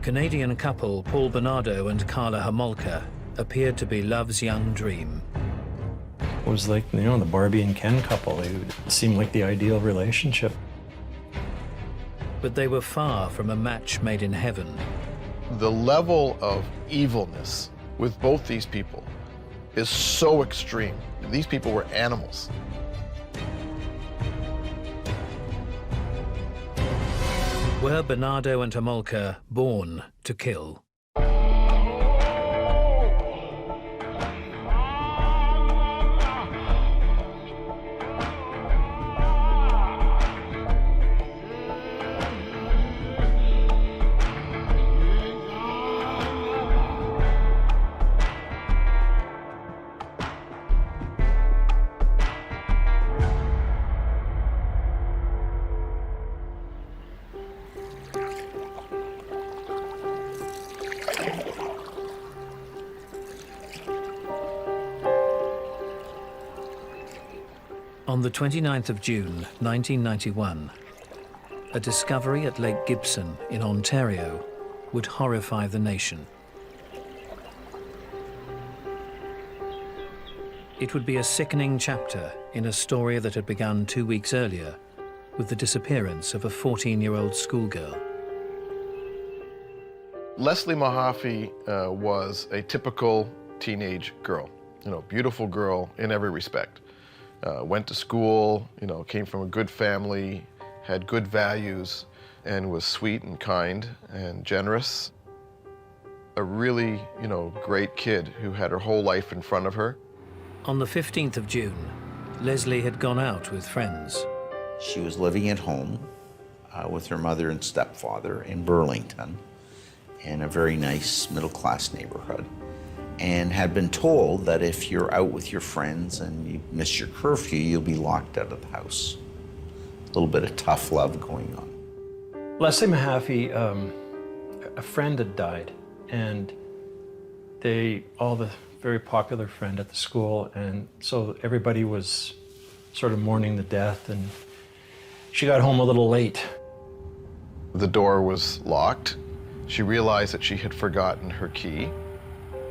Canadian couple Paul Bernardo and Karla Homolka appeared to be love's young dream. It was like, the Barbie and Ken couple. It seemed like the ideal relationship. But they were far from a match made in heaven. The level of evilness with both these people is so extreme. These people were animals. Were Bernardo and Homolka born to kill? On the 29th of June, 1991, a discovery at Lake Gibson in Ontario would horrify the nation. It would be a sickening chapter in a story that had begun 2 weeks earlier with the disappearance of a 14-year-old schoolgirl. Leslie Mahaffey was a typical teenage girl, beautiful girl in every respect. Went to school, came from a good family, had good values, and was sweet and kind and generous. A really, great kid who had her whole life in front of her. On the 15th of June, Leslie had gone out with friends. She was living at home with her mother and stepfather in Burlington, in a very nice middle-class neighborhood, and had been told that if you're out with your friends and you miss your curfew, you'll be locked out of the house. A little bit of tough love going on. Leslie Mahaffey, a friend had died, and all the very popular friend at the school, and so everybody was sort of mourning the death, and she got home a little late. The door was locked. She realized that she had forgotten her key.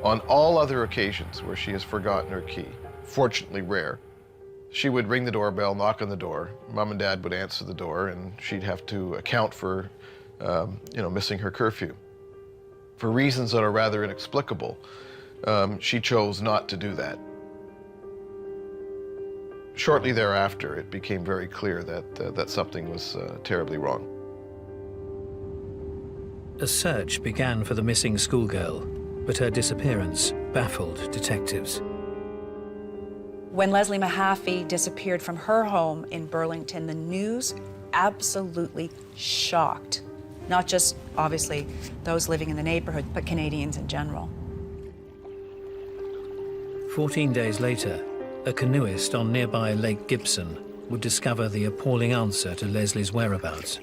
On all other occasions where she has forgotten her key, fortunately rare, she would ring the doorbell, knock on the door. Mom and Dad would answer the door, and she'd have to account for, missing her curfew. For reasons that are rather inexplicable, she chose not to do that. Shortly thereafter, it became very clear that something was terribly wrong. A search began for the missing schoolgirl, but her disappearance baffled detectives. When Leslie Mahaffey disappeared from her home in Burlington, the news absolutely shocked, not just, obviously, those living in the neighborhood, but Canadians in general. 14 days later, a canoeist on nearby Lake Gibson would discover the appalling answer to Leslie's whereabouts.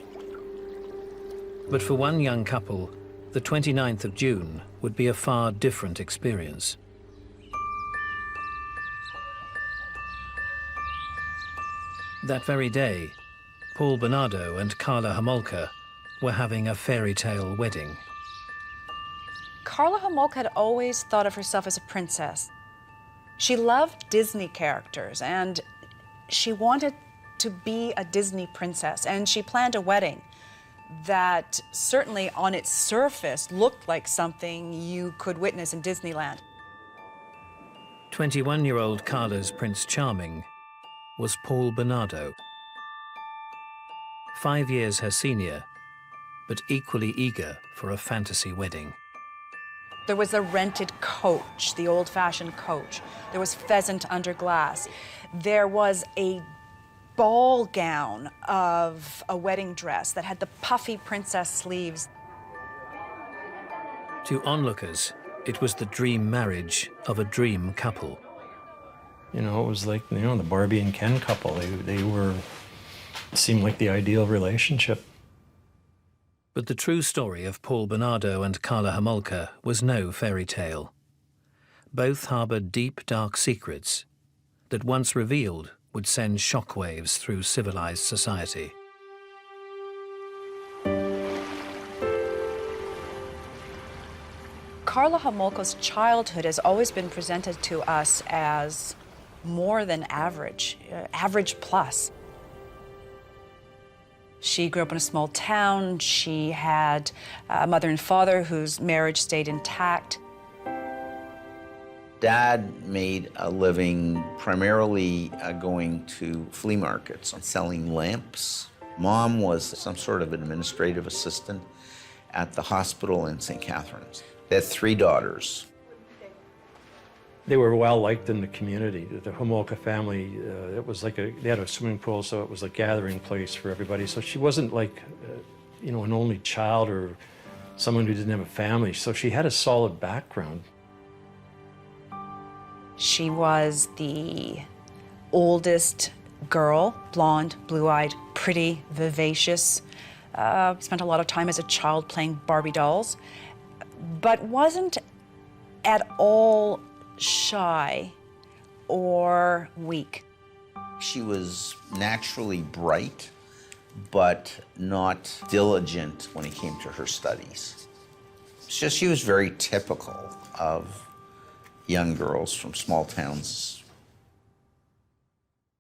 But for one young couple, the 29th of June would be a far different experience. That very day, Paul Bernardo and Karla Homolka were having a fairy tale wedding. Karla Homolka had always thought of herself as a princess. She loved Disney characters, and she wanted to be a Disney princess, and she planned a wedding that certainly on its surface looked like something you could witness in Disneyland. 21-year-old Karla's Prince Charming was Paul Bernardo. 5 years her senior, but equally eager for a fantasy wedding. There was a rented coach, the old-fashioned coach. There was pheasant under glass. There was a ball gown of a wedding dress that had the puffy princess sleeves. To onlookers, it was the dream marriage of a dream couple. It was like, the Barbie and Ken couple. It seemed like the ideal relationship. But the true story of Paul Bernardo and Karla Homolka was no fairy tale. Both harbored deep, dark secrets that, once revealed, would send shockwaves through civilized society. Karla Homolka's childhood has always been presented to us as more than average, average plus. She grew up in a small town. She had a mother and father whose marriage stayed intact. Dad made a living primarily going to flea markets and selling lamps. Mom was some sort of administrative assistant at the hospital in St. Catharines. They had 3 daughters. They were well liked in the community. The Homolka family, it was like they had a swimming pool, so it was a gathering place for everybody. So she wasn't like, you know, an only child or someone who didn't have a family. So she had a solid background. She was the oldest girl, blonde, blue-eyed, pretty, vivacious. Spent a lot of time as a child playing Barbie dolls, but wasn't at all shy or weak. She was naturally bright, but not diligent when it came to her studies. It's just she was very typical of young girls from small towns.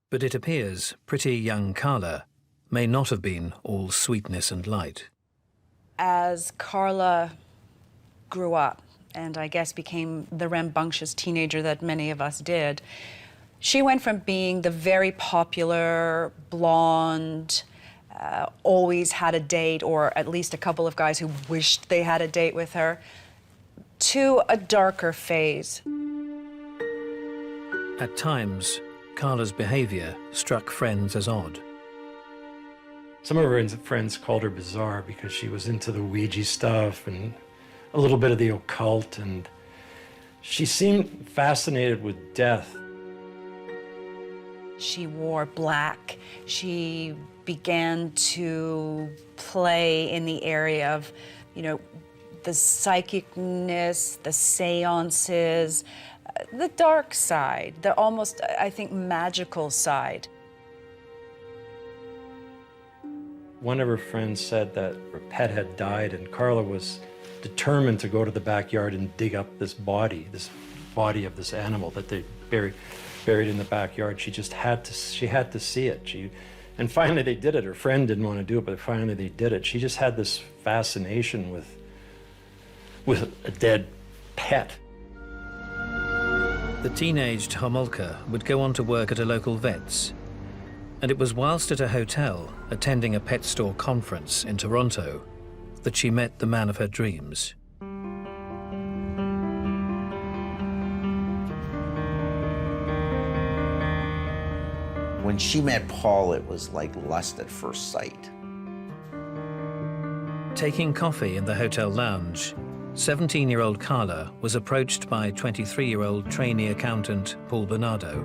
But it appears pretty young Karla may not have been all sweetness and light. As Karla grew up, and I guess became the rambunctious teenager that many of us did, she went from being the very popular, blonde, always had a date, or at least a couple of guys who wished they had a date with her, to a darker phase. At times, Karla's behavior struck friends as odd. Some of her friends called her bizarre because she was into the Ouija stuff and a little bit of the occult, and she seemed fascinated with death. She wore black. She began to play in the area of, you know, the psychicness, the seances, the dark side, the almost, I think, magical side. One of her friends said that her pet had died, and Karla was determined to go to the backyard and dig up this body of this animal that they buried in the backyard. She just had to see it. And finally they did it. Her friend didn't want to do it, but finally they did it. She just had this fascination with a dead pet. The teenaged Homolka would go on to work at a local vet's, and it was whilst at a hotel attending a pet store conference in Toronto that she met the man of her dreams. When she met Paul, it was like lust at first sight. Taking coffee in the hotel lounge, 17-year-old Karla was approached by 23-year-old trainee accountant Paul Bernardo.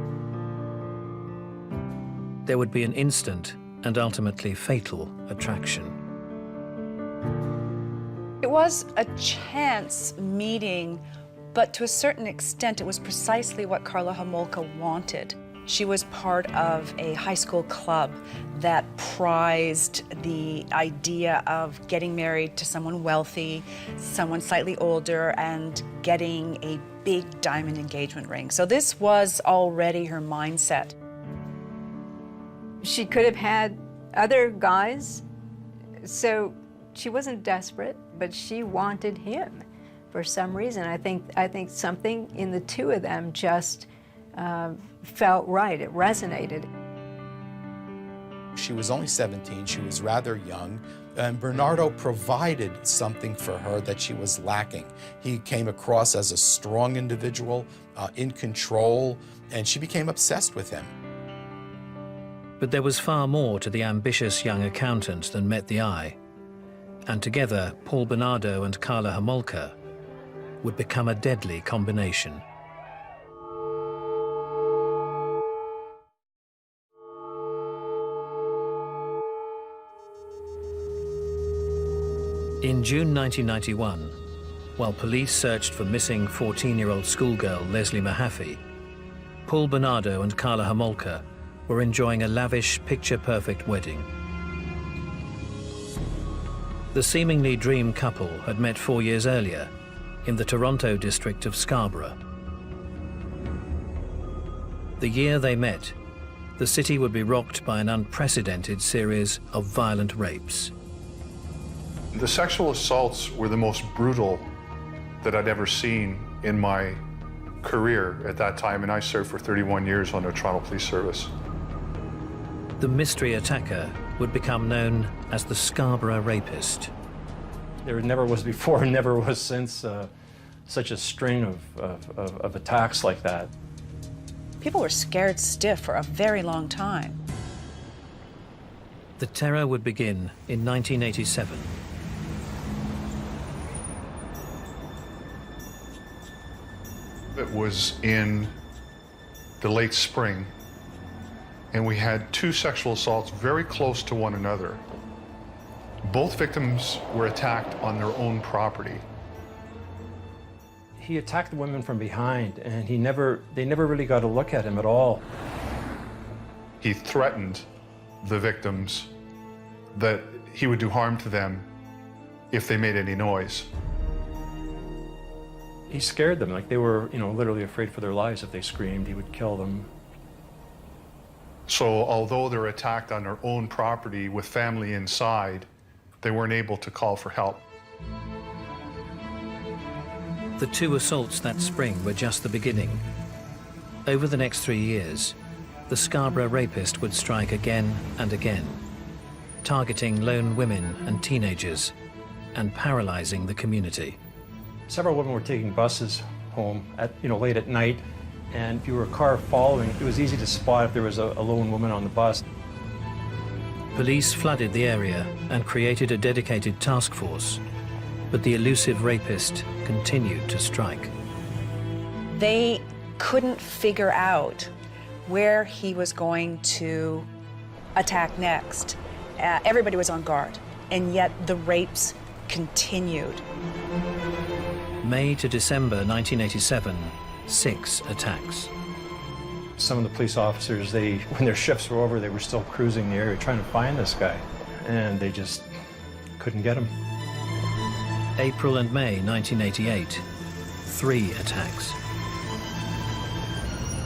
There would be an instant and ultimately fatal attraction. It was a chance meeting, but to a certain extent, it was precisely what Karla Homolka wanted. She was part of a high school club that prized the idea of getting married to someone wealthy, someone slightly older, and getting a big diamond engagement ring. So this was already her mindset. She could have had other guys, so she wasn't desperate, but she wanted him for some reason. I think something in the two of them just felt right. It resonated. She was only 17. She was rather young. And Bernardo provided something for her that she was lacking. He came across as a strong individual, in control, and she became obsessed with him. But there was far more to the ambitious young accountant than met the eye. And together, Paul Bernardo and Karla Homolka would become a deadly combination. In June 1991, while police searched for missing 14-year-old schoolgirl Leslie Mahaffey, Paul Bernardo and Karla Homolka were enjoying a lavish, picture-perfect wedding. The seemingly dream couple had met 4 years earlier in the Toronto district of Scarborough. The year they met, the city would be rocked by an unprecedented series of violent rapes. The sexual assaults were the most brutal that I'd ever seen in my career at that time, and I served for 31 years on the Toronto Police Service. The mystery attacker would become known as the Scarborough rapist. There never was before and never was since such a string of attacks like that. People were scared stiff for a very long time. The terror would begin in 1987. It was in the late spring, and we had two sexual assaults very close to one another. Both victims were attacked on their own property. He attacked the women from behind, and they never really got a look at him at all. He threatened the victims that he would do harm to them if they made any noise. He scared them, like they were, literally afraid for their lives. If they screamed, he would kill them. So although they're attacked on their own property with family inside, they weren't able to call for help. The two assaults that spring were just the beginning. Over the next 3 years, the Scarborough rapist would strike again and again, targeting lone women and teenagers and paralyzing the community. Several women were taking buses home at, late at night, and if you were a car following, it was easy to spot if there was a lone woman on the bus. Police flooded the area and created a dedicated task force, but the elusive rapist continued to strike. They couldn't figure out where he was going to attack next. Everybody was on guard, and yet the rapes continued. May to December 1987, 6 attacks. Some of the police officers, when their shifts were over, they were still cruising the area trying to find this guy, and they just couldn't get him. April and May 1988, 3 attacks.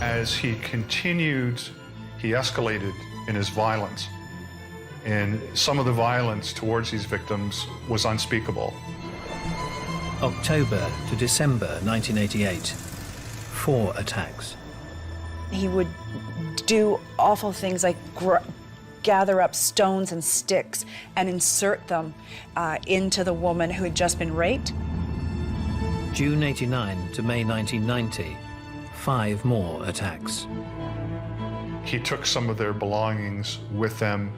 As he continued, he escalated in his violence. And some of the violence towards these victims was unspeakable. October to December 1988, 4 attacks. He would do awful things like gather up stones and sticks and insert them into the woman who had just been raped. June 89 to May 1990, 5 more attacks. He took some of their belongings with them,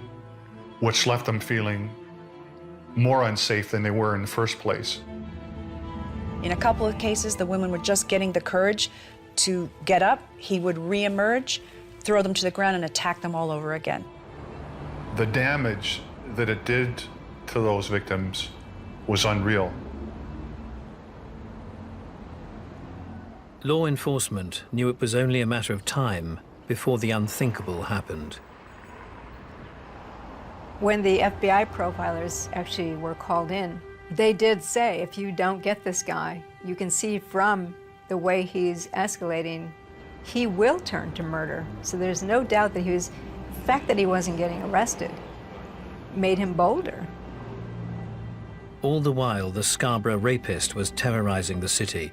which left them feeling more unsafe than they were in the first place. In a couple of cases, the women were just getting the courage to get up. He would reemerge, throw them to the ground, and attack them all over again. The damage that it did to those victims was unreal. Law enforcement knew it was only a matter of time before the unthinkable happened. When the FBI profilers actually were called in, they did say, if you don't get this guy, you can see from the way he's escalating, he will turn to murder. So there's no doubt that the fact that he wasn't getting arrested made him bolder. All the while, the Scarborough rapist was terrorizing the city.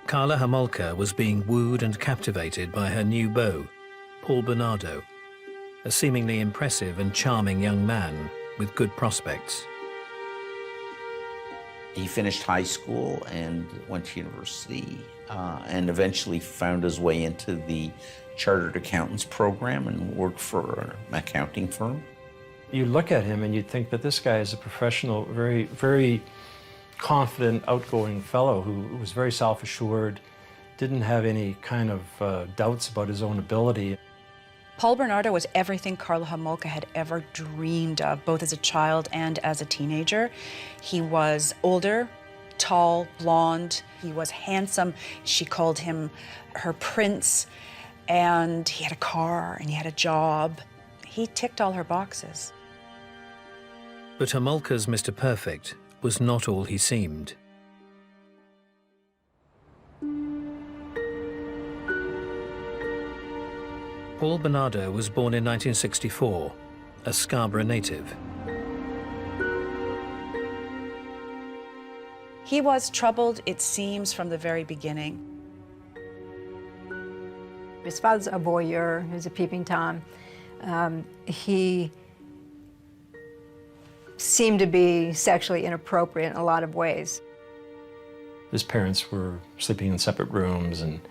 Karla Homolka was being wooed and captivated by her new beau, Paul Bernardo, a seemingly impressive and charming young man with good prospects. He finished high school and went to university and eventually found his way into the Chartered Accountants program and worked for an accounting firm. You look at him and you'd think that this guy is a professional, very, very confident, outgoing fellow who was very self-assured, didn't have any kind of doubts about his own ability. Paul Bernardo was everything Karla Homolka had ever dreamed of, both as a child and as a teenager. He was older, tall, blonde. He was handsome. She called him her prince. And he had a car and he had a job. He ticked all her boxes. But Homolka's Mr. Perfect was not all he seemed. Paul Bernardo was born in 1964, a Scarborough native. He was troubled, it seems, from the very beginning. His father's a voyeur, he was a peeping Tom. He seemed to be sexually inappropriate in a lot of ways. His parents were sleeping in separate rooms, and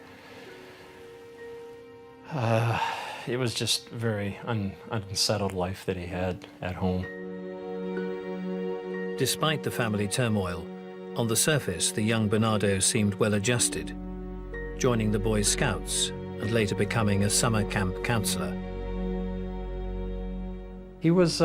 it was just a very unsettled life that he had at home. Despite the family turmoil, on the surface, the young Bernardo seemed well adjusted, joining the Boy Scouts and later becoming a summer camp counselor. He was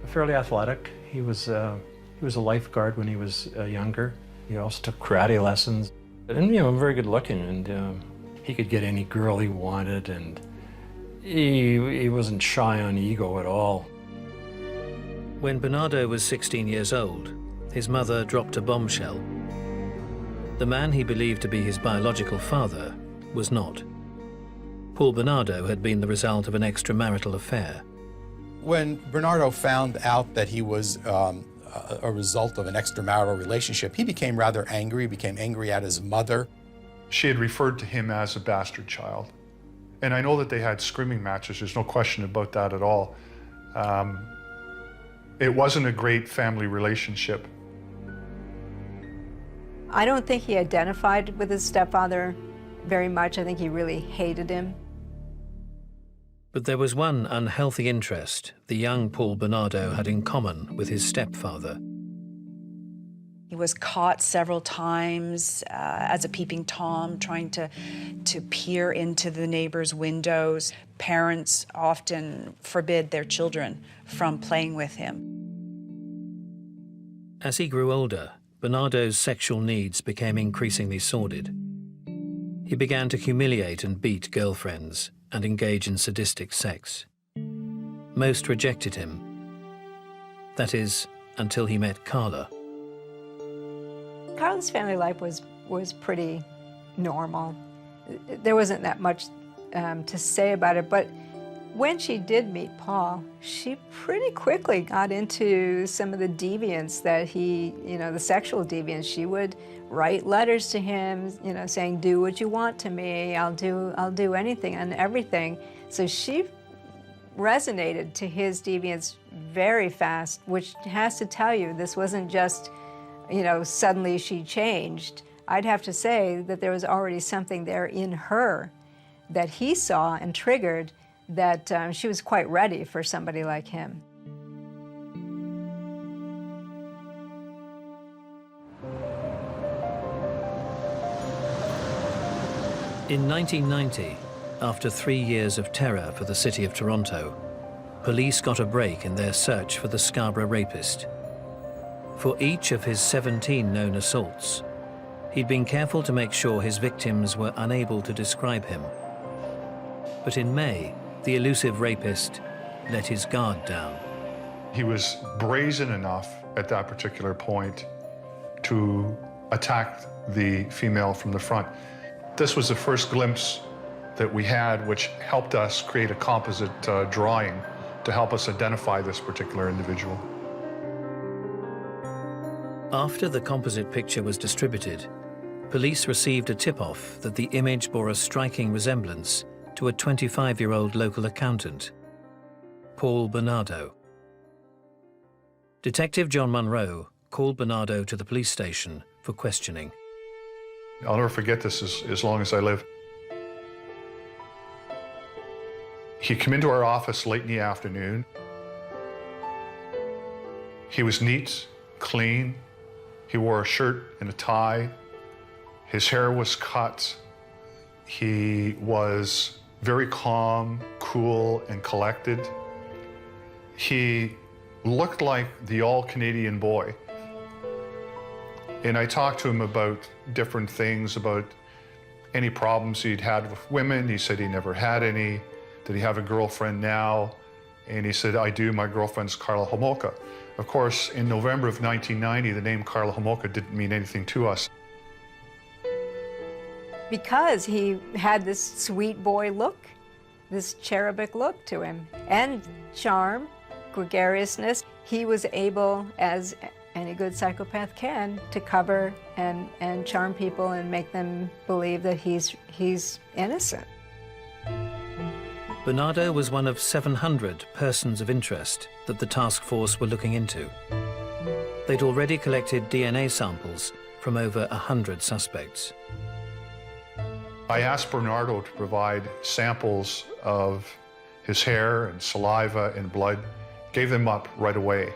fairly athletic. He was a lifeguard when he was younger. He also took karate lessons. And, very good looking, and he could get any girl he wanted, and he wasn't shy on ego at all. When Bernardo was 16 years old, his mother dropped a bombshell. The man he believed to be his biological father was not. Paul Bernardo had been the result of an extramarital affair. When Bernardo found out that he was a result of an extramarital relationship, he became rather angry. He became angry at his mother. She had referred to him as a bastard child. And I know that they had screaming matches, there's no question about that at all. It wasn't a great family relationship. I don't think he identified with his stepfather very much. I think he really hated him. But there was one unhealthy interest the young Paul Bernardo had in common with his stepfather. He was caught several times as a peeping Tom, trying to peer into the neighbors' windows. Parents often forbid their children from playing with him. As he grew older, Bernardo's sexual needs became increasingly sordid. He began to humiliate and beat girlfriends and engage in sadistic sex. Most rejected him. That is, until he met Karla. Karla's family life was pretty normal. There wasn't that much to say about it, but when she did meet Paul, she pretty quickly got into some of the deviance that he, the sexual deviance. She would write letters to him, saying, "Do what you want to me. I'll do anything and everything." So she resonated to his deviance very fast, which has to tell you this wasn't just, suddenly she changed. I'd have to say that there was already something there in her that he saw and triggered, that she was quite ready for somebody like him. In 1990, after 3 years of terror for the city of Toronto, police got a break in their search for the Scarborough rapist. For each of his 17 known assaults, he'd been careful to make sure his victims were unable to describe him. But in May, the elusive rapist let his guard down. He was brazen enough at that particular point to attack the female from the front. This was the first glimpse that we had, which helped us create a composite drawing to help us identify this particular individual. After the composite picture was distributed, police received a tip-off that the image bore a striking resemblance to a 25-year-old local accountant, Paul Bernardo. Detective John Munro called Bernardo to the police station for questioning. I'll never forget this as long as I live. He came into our office late in the afternoon. He was neat, clean. He wore a shirt and a tie. His hair was cut. He was very calm, cool, and collected. He looked like the all-Canadian boy. And I talked to him about different things, about any problems he'd had with women. He said he never had any. Did he have a girlfriend now? And he said, "I do, my girlfriend's Karla Homolka." Of course, in November of 1990, the name Karla Homolka didn't mean anything to us. Because he had this sweet boy look, this cherubic look to him, and charm, gregariousness. He was able, as any good psychopath can, to cover and charm people and make them believe that he's innocent. Bernardo was one of 700 persons of interest that the task force were looking into. They'd already collected DNA samples from over 100 suspects. I asked Bernardo to provide samples of his hair and saliva and blood, gave them up right away.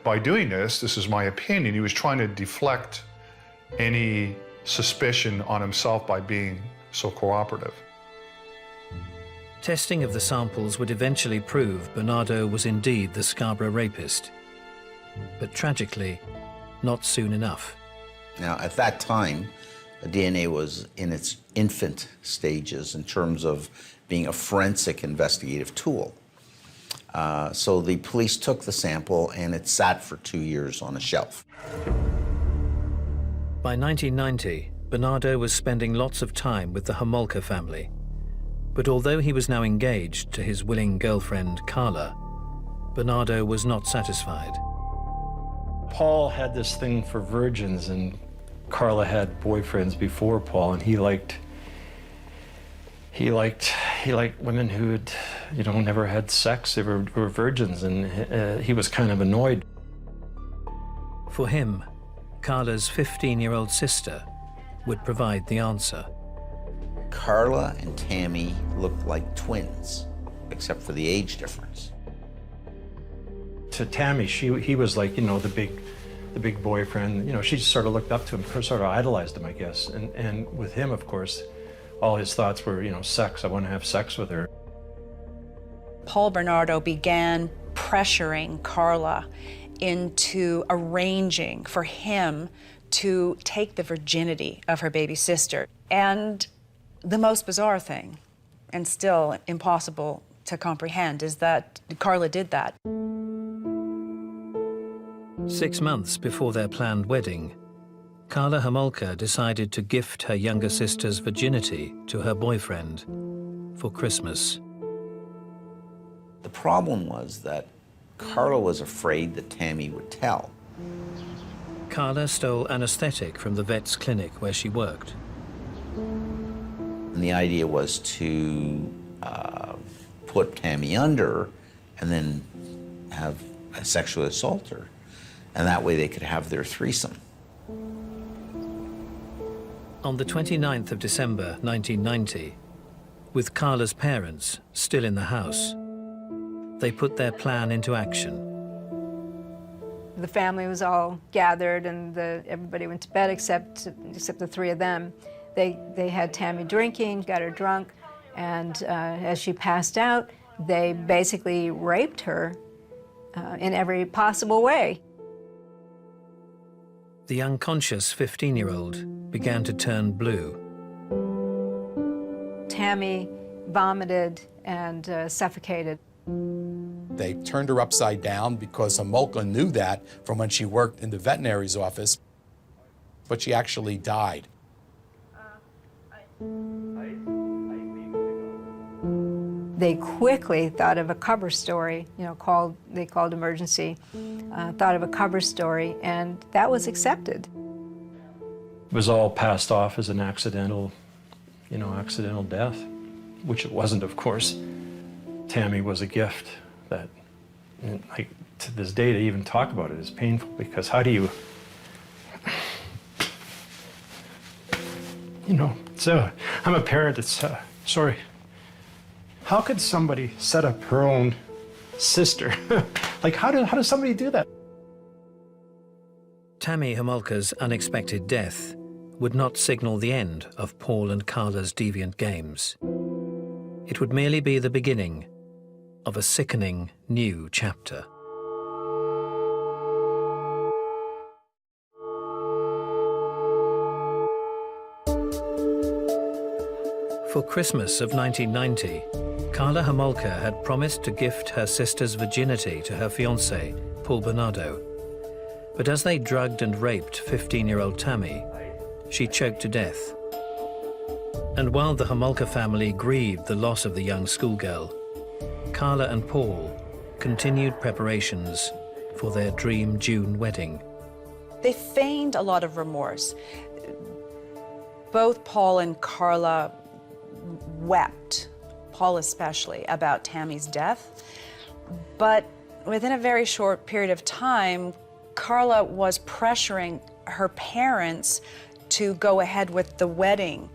By doing this is my opinion, he was trying to deflect any suspicion on himself by being so cooperative. Testing of the samples would eventually prove Bernardo was indeed the Scarborough rapist. But tragically, not soon enough. Now, at that time, the DNA was in its infant stages in terms of being a forensic investigative tool. So the police took the sample and it sat for 2 years on a shelf. By 1990, Bernardo was spending lots of time with the Homolka family. But although he was now engaged to his willing girlfriend, Karla, Bernardo was not satisfied. Paul had this thing for virgins, and Karla had boyfriends before Paul, and he liked women who had, never had sex. They were virgins, and he was kind of annoyed. For him, Karla's 15-year-old sister would provide the answer. Karla and Tammy looked like twins, except for the age difference. To Tammy, he was like, the big boyfriend. She sort of looked up to him, sort of idolized him, I guess. And with him, of course, all his thoughts were, sex. I want to have sex with her. Paul Bernardo began pressuring Karla into arranging for him to take the virginity of her baby sister. And the most bizarre thing, and still impossible to comprehend, is that Karla did that. 6 months before their planned wedding, Karla Homolka decided to gift her younger sister's virginity to her boyfriend for Christmas. The problem was that Karla was afraid that Tammy would tell. Karla stole anesthetic from the vet's clinic where she worked. And the idea was to put Tammy under and then have a sexual assault her. And that way they could have their threesome. On the 29th of December 1990, with Karla's parents still in the house, they put their plan into action. The family was all gathered and everybody went to bed except the three of them. They had Tammy drinking, got her drunk, and as she passed out, they basically raped her in every possible way. The unconscious 15-year-old began to turn blue. Tammy vomited and suffocated. They turned her upside down because Homolka knew that from when she worked in the veterinary's office, but she actually died. They quickly thought of a cover story, they called emergency, thought of a cover story, and that was accepted. It was all passed off as an accidental death, which it wasn't, of course. Tammy was a gift that, to this day, to even talk about it is painful, because how do you, I'm a parent, sorry. How could somebody set up her own sister? How does somebody do that? Tammy Homolka's unexpected death would not signal the end of Paul and Karla's deviant games. It would merely be the beginning of a sickening new chapter. For Christmas of 1990, Karla Homolka had promised to gift her sister's virginity to her fiancé, Paul Bernardo. But as they drugged and raped 15-year-old Tammy, she choked to death. And while the Homolka family grieved the loss of the young schoolgirl, Karla and Paul continued preparations for their dream June wedding. They feigned a lot of remorse. Both Paul and Karla wept, Paul especially, about Tammy's death. But within a very short period of time, Karla was pressuring her parents to go ahead with the wedding.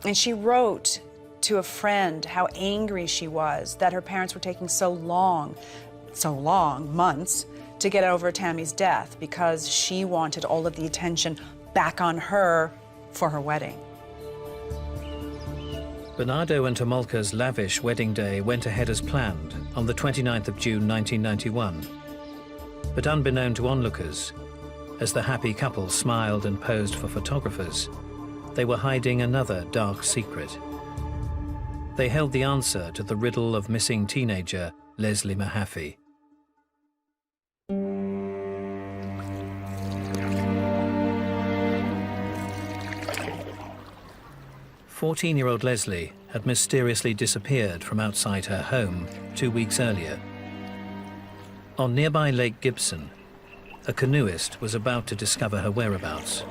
And she wrote to a friend how angry she was that her parents were taking so long, months, to get over Tammy's death because she wanted all of the attention back on her for her wedding. Bernardo and Homolka's lavish wedding day went ahead as planned on the 29th of June 1991. But unbeknown to onlookers, as the happy couple smiled and posed for photographers, they were hiding another dark secret. They held the answer to the riddle of missing teenager Leslie Mahaffey. 14-year-old Leslie had mysteriously disappeared from outside her home 2 weeks earlier. On nearby Lake Gibson, a canoeist was about to discover her whereabouts.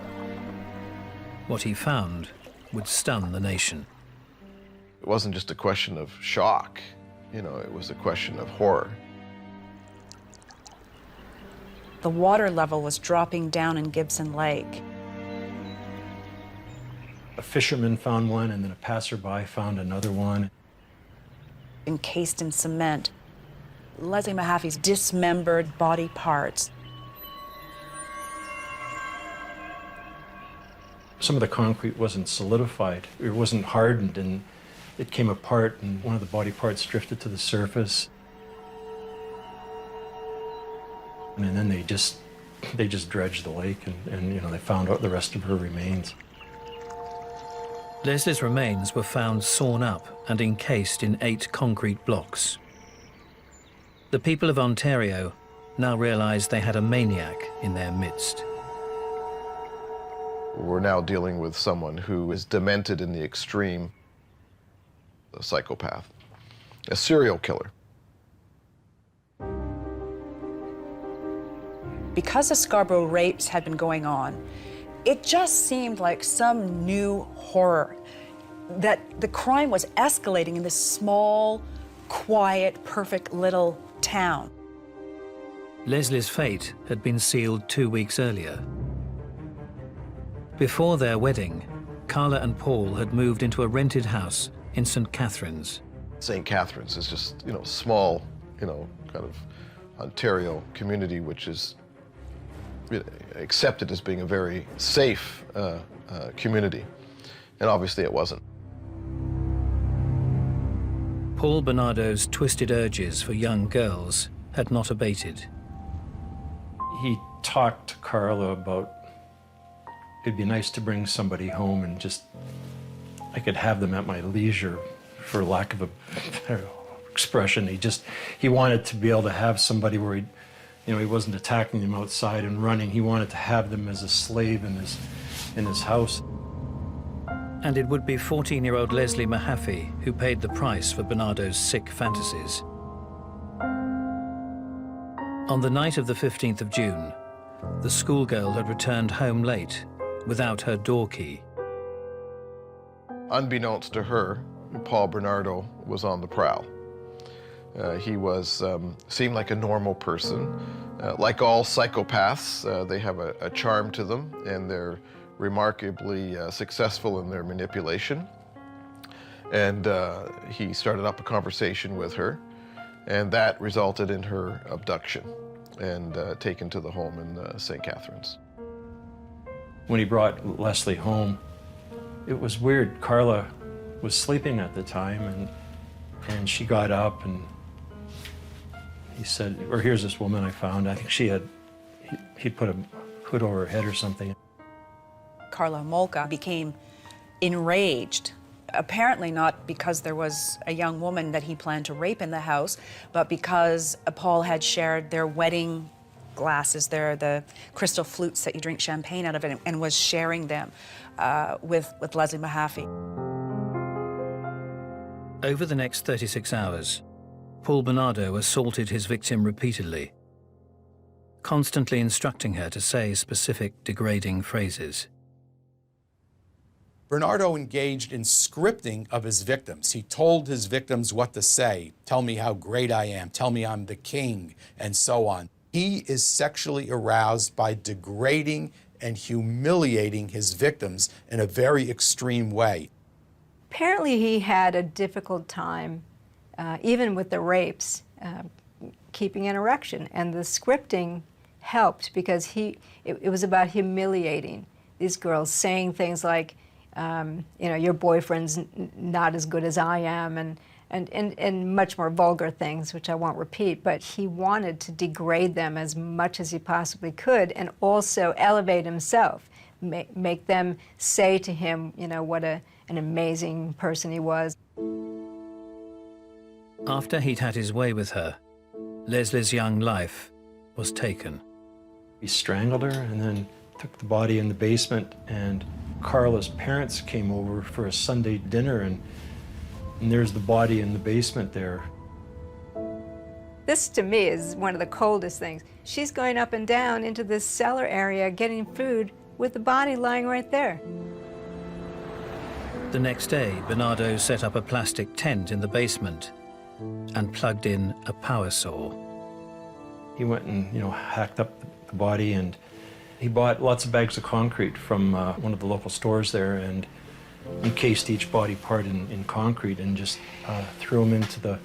What he found would stun the nation. It wasn't just a question of shock, it was a question of horror. The water level was dropping down in Gibson Lake. A fisherman found one, and then a passerby found another one. Encased in cement, Leslie Mahaffey's dismembered body parts. Some of the concrete wasn't solidified. It wasn't hardened, and it came apart, and one of the body parts drifted to the surface. And then they just dredged the lake, and they found out the rest of her remains. Leslie's remains were found sawn up and encased in 8 concrete blocks. The people of Ontario now realized they had a maniac in their midst. We're now dealing with someone who is demented in the extreme, a psychopath, a serial killer. Because the Scarborough rapes had been going on, it just seemed like some new horror, that the crime was escalating in this small, quiet, perfect little town. Leslie's fate had been sealed 2 weeks earlier. Before their wedding, Karla and Paul had moved into a rented house in St. Catharines. St. Catharines is just, small, kind of Ontario community, which is accepted as being a very safe community. And obviously it wasn't. Paul Bernardo's twisted urges for young girls had not abated. He talked to Karla about it'd be nice to bring somebody home and just, I could have them at my leisure, for lack of a better expression. He wanted to be able to have somebody where he wasn't attacking them outside and running. He wanted to have them as a slave in his house. And it would be 14-year-old Leslie Mahaffey who paid the price for Bernardo's sick fantasies. On the night of the 15th of June, the schoolgirl had returned home late without her door key. Unbeknownst to her, Paul Bernardo was on the prowl. He seemed like a normal person. Like all psychopaths, they have a charm to them, and they're remarkably successful in their manipulation. And he started up a conversation with her, and that resulted in her abduction and taken to the home in St. Catharines. When he brought Leslie home, it was weird. Karla was sleeping at the time, and she got up, and he said, or here's this woman I found. I think he'd put a hood over her head or something. Karla Homolka became enraged, apparently not because there was a young woman that he planned to rape in the house, but because Paul had shared their wedding glasses, the crystal flutes that you drink champagne out of, and was sharing them with Leslie Mahaffey. Over the next 36 hours, Paul Bernardo assaulted his victim repeatedly, constantly instructing her to say specific degrading phrases. Bernardo engaged in scripting of his victims. He told his victims what to say. Tell me how great I am. Tell me I'm the king, and so on. He is sexually aroused by degrading and humiliating his victims in a very extreme way. Apparently he had a difficult time, even with the rapes, keeping an erection. And the scripting helped because it was about humiliating these girls, saying things like, you know, your boyfriend's not as good as I am, and much more vulgar things, which I won't repeat. But he wanted to degrade them as much as he possibly could, and also elevate himself, make them say to him, you know, what an amazing person he was. After he'd had his way with her, Leslie's young life was taken. He strangled her and then took the body in the basement, and Karla's parents came over for a Sunday dinner, and there's the body in the basement there. This, to me, is one of the coldest things. She's going up and down into this cellar area getting food with the body lying right there. The next day, Bernardo set up a plastic tent in the basement and plugged in a power saw. He went and, you know, hacked up the body, and he bought lots of bags of concrete from one of the local stores there and encased each body part in concrete and just threw them into the,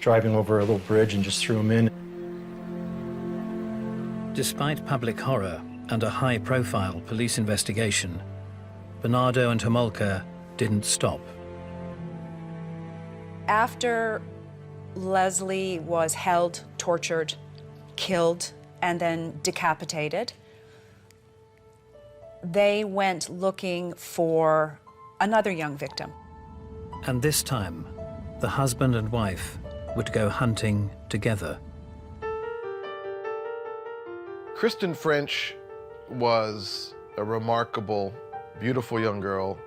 driving over a little bridge and just threw them in. Despite public horror and a high-profile police investigation, Bernardo and Homolka didn't stop. After Leslie was held, tortured, killed, and then decapitated, they went looking for another young victim. And this time, the husband and wife would go hunting together. Kristen French was a remarkable, beautiful young girl,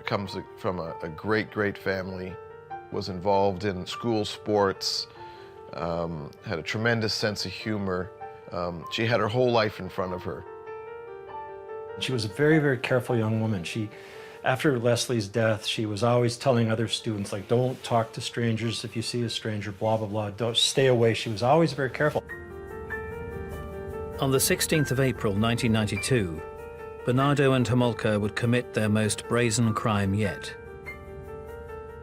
comes from a great, great family, was involved in school sports, had a tremendous sense of humor. She had her whole life in front of her. She was a very, very careful young woman. After Leslie's death, she was always telling other students, like, don't talk to strangers if you see a stranger, blah, blah, blah, don't stay away. She was always very careful. On the 16th of April, 1992, Bernardo and Homolka would commit their most brazen crime yet.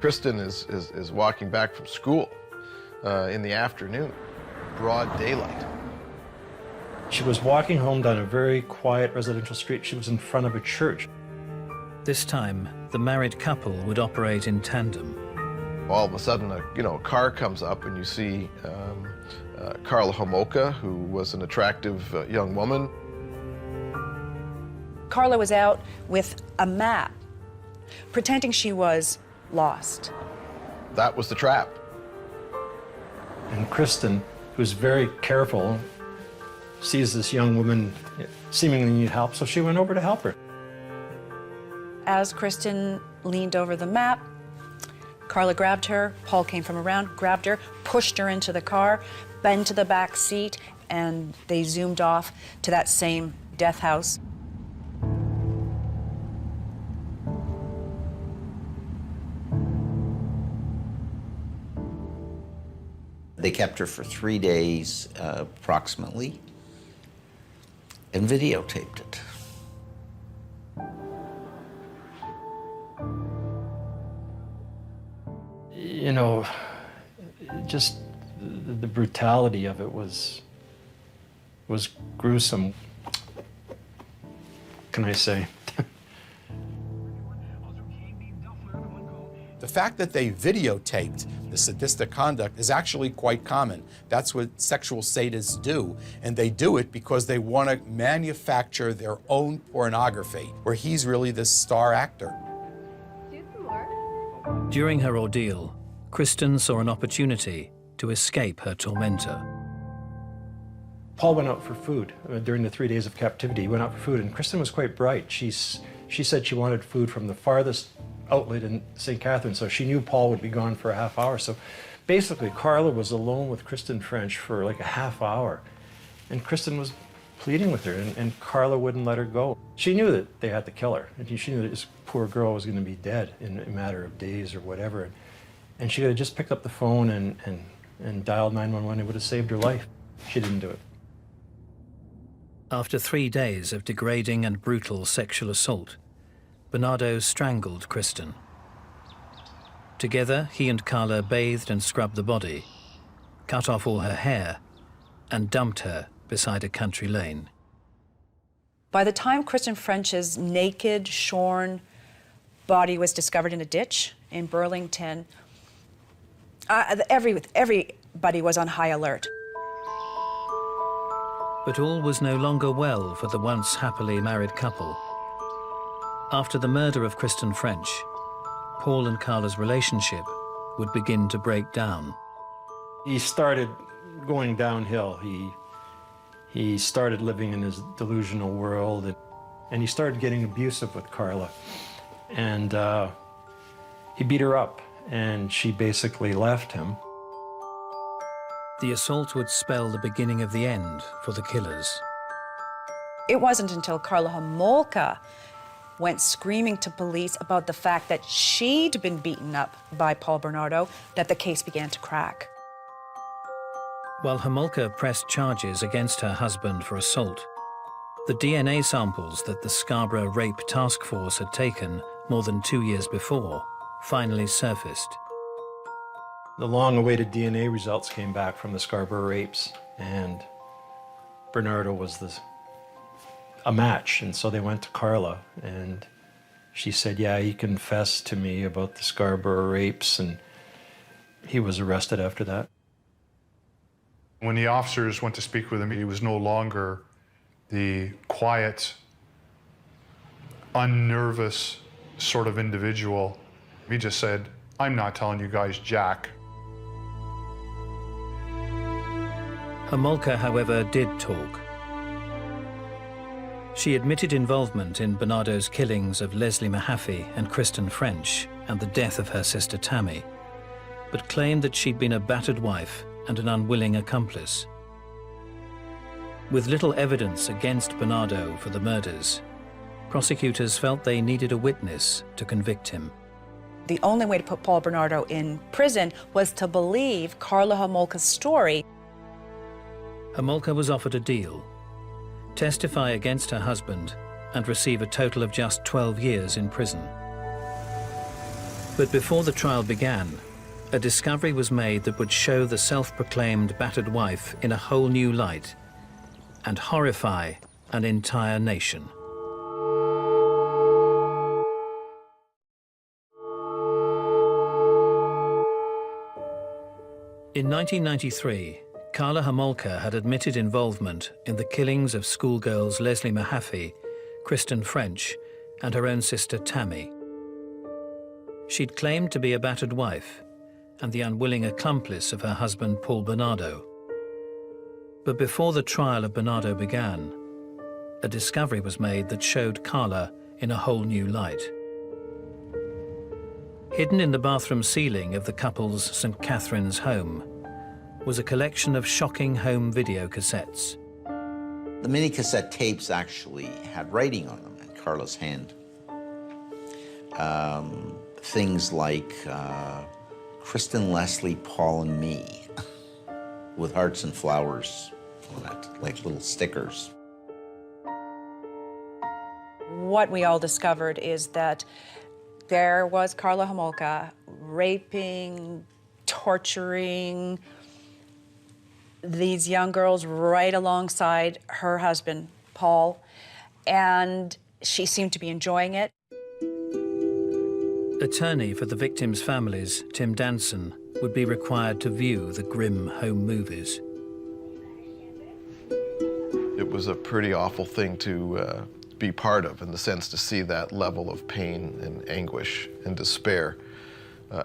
Kristen is walking back from school in the afternoon, broad daylight. She was walking home down a very quiet residential street. She was in front of a church. This time, the married couple would operate in tandem. All of a sudden, a car comes up, and you see Karla Homolka, who was an attractive young woman. Karla was out with a map, pretending she was lost. That was the trap. And Kristen, who's very careful, sees this young woman seemingly need help, so she went over to help her. As Kristen leaned over the map, Karla grabbed her. Paul came from around, grabbed her, pushed her into the car, bent to the back seat, and they zoomed off to that same death house. They kept her for 3 days, approximately, and videotaped it. You know, just the brutality of it was gruesome. What can I say? The fact that they videotaped the sadistic conduct is actually quite common. That's what sexual sadists do, and they do it because they want to manufacture their own pornography, where he's really the star actor. During her ordeal, Kristen saw an opportunity to escape her tormentor. Paul went out for food during the 3 days of captivity. He went out for food, and Kristen was quite bright. She said she wanted food from the farthest outlet in St. Catharines, so she knew Paul would be gone for a half hour. So basically, Karla was alone with Kristen French for like a half hour, and Kristen was pleading with her, and Karla wouldn't let her go. She knew that they had to kill her, and she knew that this poor girl was going to be dead in a matter of days or whatever. And she could have just picked up the phone and dialed 911. It would have saved her life. She didn't do it. After 3 days of degrading and brutal sexual assault, Bernardo strangled Kristen. Together, he and Karla bathed and scrubbed the body, cut off all her hair, and dumped her beside a country lane. By the time Kristen French's naked, shorn body was discovered in a ditch in Burlington, everybody was on high alert. But all was no longer well for the once happily married couple. After the murder of Kristen French, Paul and Karla's relationship would begin to break down. He started going downhill. He started living in his delusional world, and he started getting abusive with Karla. And he beat her up, and she basically left him. The assault would spell the beginning of the end for the killers. It wasn't until Karla Homolka went screaming to police about the fact that she'd been beaten up by Paul Bernardo that the case began to crack. While Homolka pressed charges against her husband for assault, the DNA samples that the Scarborough Rape Task Force had taken more than 2 years before finally surfaced. The long-awaited DNA results came back from the Scarborough rapes, and Bernardo was a match, and so they went to Karla, and she said, yeah, he confessed to me about the Scarborough rapes, and he was arrested after that. When the officers went to speak with him, he was no longer the quiet, unnervous sort of individual. He just said, I'm not telling you guys jack. Homolka, however, did talk. She admitted involvement in Bernardo's killings of Leslie Mahaffey and Kristen French and the death of her sister Tammy, but claimed that she'd been a battered wife and an unwilling accomplice. With little evidence against Bernardo for the murders, prosecutors felt they needed a witness to convict him. The only way to put Paul Bernardo in prison was to believe Karla Homolka's story. Homolka was offered a deal: testify against her husband and receive a total of just 12 years in prison. But before the trial began, a discovery was made that would show the self-proclaimed battered wife in a whole new light and horrify an entire nation. In 1993, Karla Homolka had admitted involvement in the killings of schoolgirls Leslie Mahaffey, Kristen French, and her own sister Tammy. She'd claimed to be a battered wife and the unwilling accomplice of her husband Paul Bernardo. But before the trial of Bernardo began, a discovery was made that showed Karla in a whole new light. Hidden in the bathroom ceiling of the couple's St. Catharines home was a collection of shocking home video cassettes. The mini cassette tapes actually had writing on them in Karla's hand. Things like Kristen, Leslie, Paul, and me, with hearts and flowers on it, like little stickers. What we all discovered is that there was Karla Homolka raping, torturing these young girls right alongside her husband, Paul, and she seemed to be enjoying it. Attorney for the victims' families, Tim Danson, would be required to view the grim home movies. It was a pretty awful thing to be part of, in the sense to see that level of pain and anguish and despair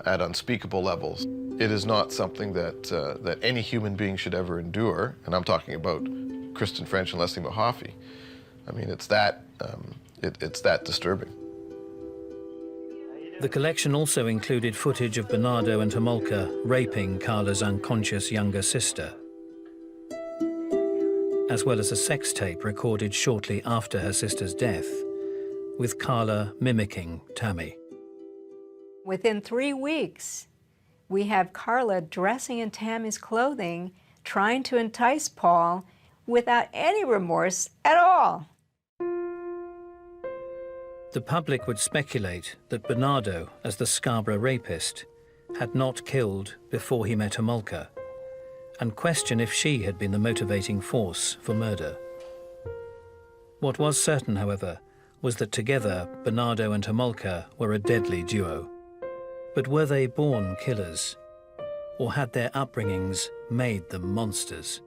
at unspeakable levels. It is not something that that any human being should ever endure, and I'm talking about Kristen French and Leslie Mahaffey. I mean, it's that disturbing. The collection also included footage of Bernardo and Homolka raping Karla's unconscious younger sister, as well as a sex tape recorded shortly after her sister's death, with Karla mimicking Tammy. Within 3 weeks, we have Karla dressing in Tammy's clothing, trying to entice Paul without any remorse at all. The public would speculate that Bernardo, as the Scarborough rapist, had not killed before he met Homolka, and question if she had been the motivating force for murder. What was certain, however, was that together Bernardo and Homolka were a deadly duo. But were they born killers, or had their upbringings made them monsters?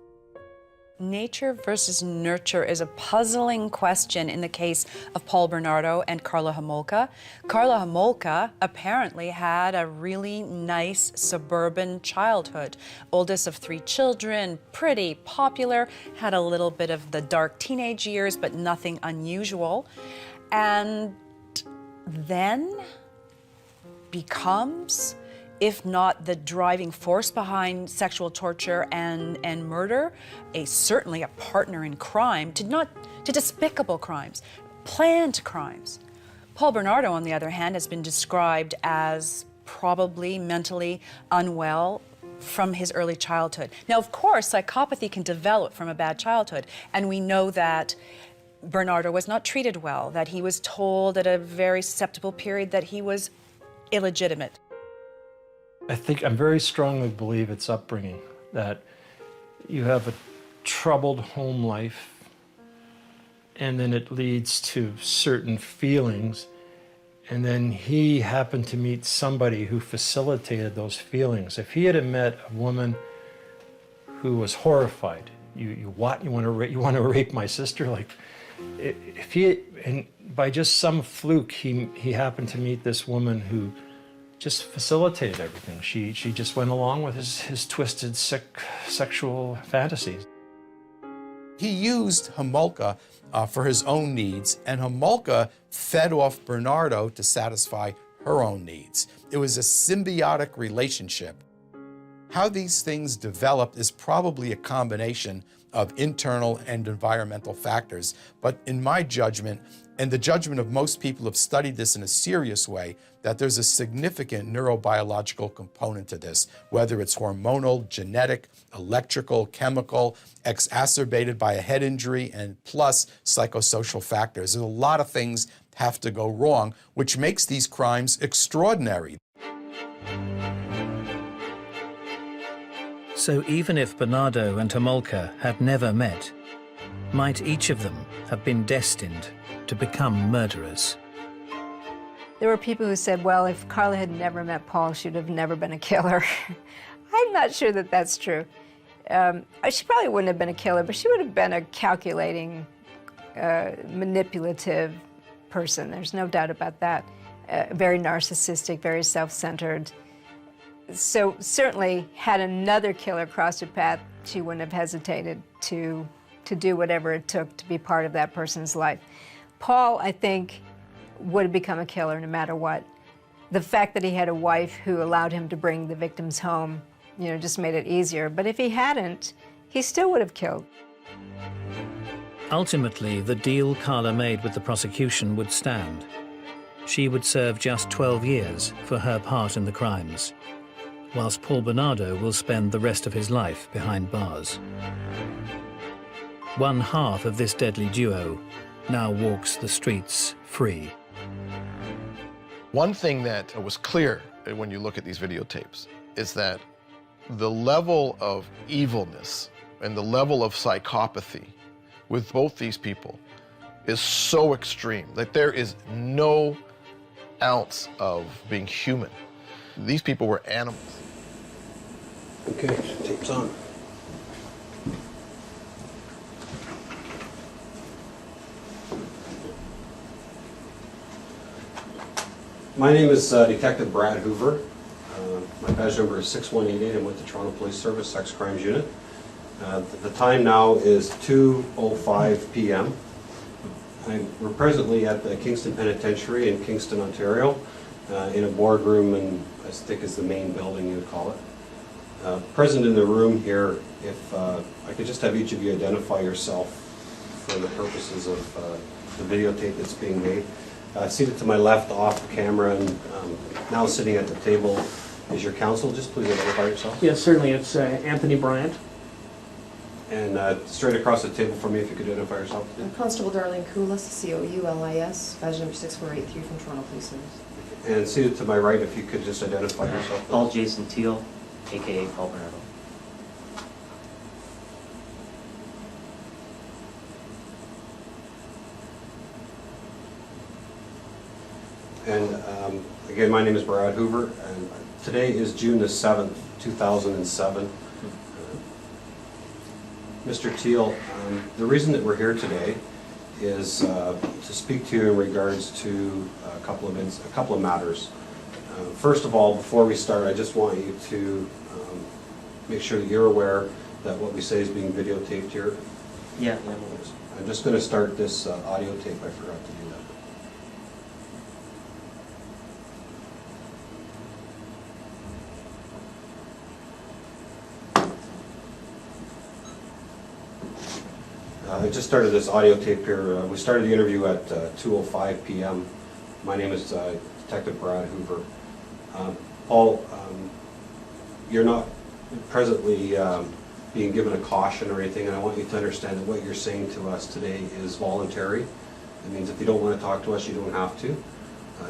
Nature versus nurture is a puzzling question in the case of Paul Bernardo and Karla Homolka. Karla Homolka apparently had a really nice suburban childhood. Oldest of 3 children, pretty popular, had a little bit of the dark teenage years, but nothing unusual. And then becomes, if not the driving force behind sexual torture and murder, certainly a partner in crime, to despicable crimes, planned crimes. Paul Bernardo, on the other hand, has been described as probably mentally unwell from his early childhood. Now, of course, psychopathy can develop from a bad childhood, and we know that Bernardo was not treated well, that he was told at a very susceptible period that he was illegitimate. I very strongly believe it's upbringing, that you have a troubled home life, and then it leads to certain feelings, and then he happened to meet somebody who facilitated those feelings. If he had met a woman who was horrified, you want to rape my sister, like, and by just some fluke he happened to meet this woman who just facilitated everything. She just went along with his twisted, sick sexual fantasies. He used Homolka for his own needs, and Homolka fed off Bernardo to satisfy her own needs. It was a symbiotic relationship. How these things developed is probably a combination of internal and environmental factors, but in my judgment, and the judgment of most people who have studied this in a serious way, that there's a significant neurobiological component to this, whether it's hormonal, genetic, electrical, chemical, exacerbated by a head injury, and plus psychosocial factors. There's a lot of things have to go wrong, which makes these crimes extraordinary. So even if Bernardo and Homolka had never met, might each of them have been destined to become murderers? There were people who said, well, if Karla had never met Paul, she would have never been a killer. I'm not sure that that's true. She probably wouldn't have been a killer, but she would have been a calculating, manipulative person. There's no doubt about that. Very narcissistic, very self-centered. So certainly, had another killer crossed her path, she wouldn't have hesitated to do whatever it took to be part of that person's life. Paul, I think, would have become a killer no matter what. The fact that he had a wife who allowed him to bring the victims home, just made it easier. But if he hadn't, he still would have killed. Ultimately, the deal Karla made with the prosecution would stand. She would serve just 12 years for her part in the crimes, whilst Paul Bernardo will spend the rest of his life behind bars. One half of this deadly duo now walks the streets free. One thing that was clear when you look at these videotapes is that the level of evilness and the level of psychopathy with both these people is so extreme that there is no ounce of being human. These people were animals. Okay, tape's on. My name is Detective Brad Hoover. My badge number is 6188. I'm with the Toronto Police Service Sex Crimes Unit. The time now is 2:05 p.m. We're presently at the Kingston Penitentiary in Kingston, Ontario. in a boardroom and as thick as the main building, you would call it. Present in the room here, if I could just have each of you identify yourself for the purposes of the videotape that's being made. Seated to my left off camera and now sitting at the table is your counsel. Just please identify yourself. Yes, certainly. It's Anthony Bryant. And straight across the table from me, if you could identify yourself. Constable Darlene Coulis, C-O-U-L-I-S, badge number 6483 from Toronto Police Service. And seated to my right, if you could just identify yourself. Paul Jason Teale, a.k.a. Paul Bernardo. And again, my name is Brad Hoover, and today is June the 7th, 2007. Mr. Teale, the reason that we're here today is to speak to you in regards to a couple of matters. First of all, before we start, I just want you to make sure that you're aware that what we say is being videotaped here. Yeah. I'm just going to start this audio tape. I forgot to do that. I just started this audio tape here. We started the interview at 2:05 p.m. My name is Detective Brad Hoover. Paul, you're not presently being given a caution or anything, and I want you to understand that what you're saying to us today is voluntary. It means if you don't want to talk to us, you don't have to.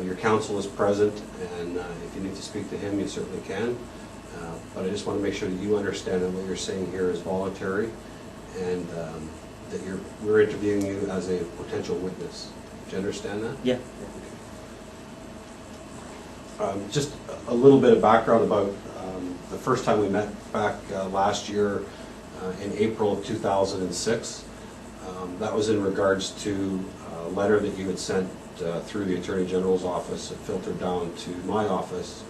Your counsel is present, and if you need to speak to him, you certainly can. But I just want to make sure that you understand that what you're saying here is voluntary, and that we're interviewing you as a potential witness. Do you understand that? Yeah. Just a little bit of background about the first time we met back last year in April of 2006. That was in regards to a letter that you had sent through the Attorney General's office. It filtered down to my office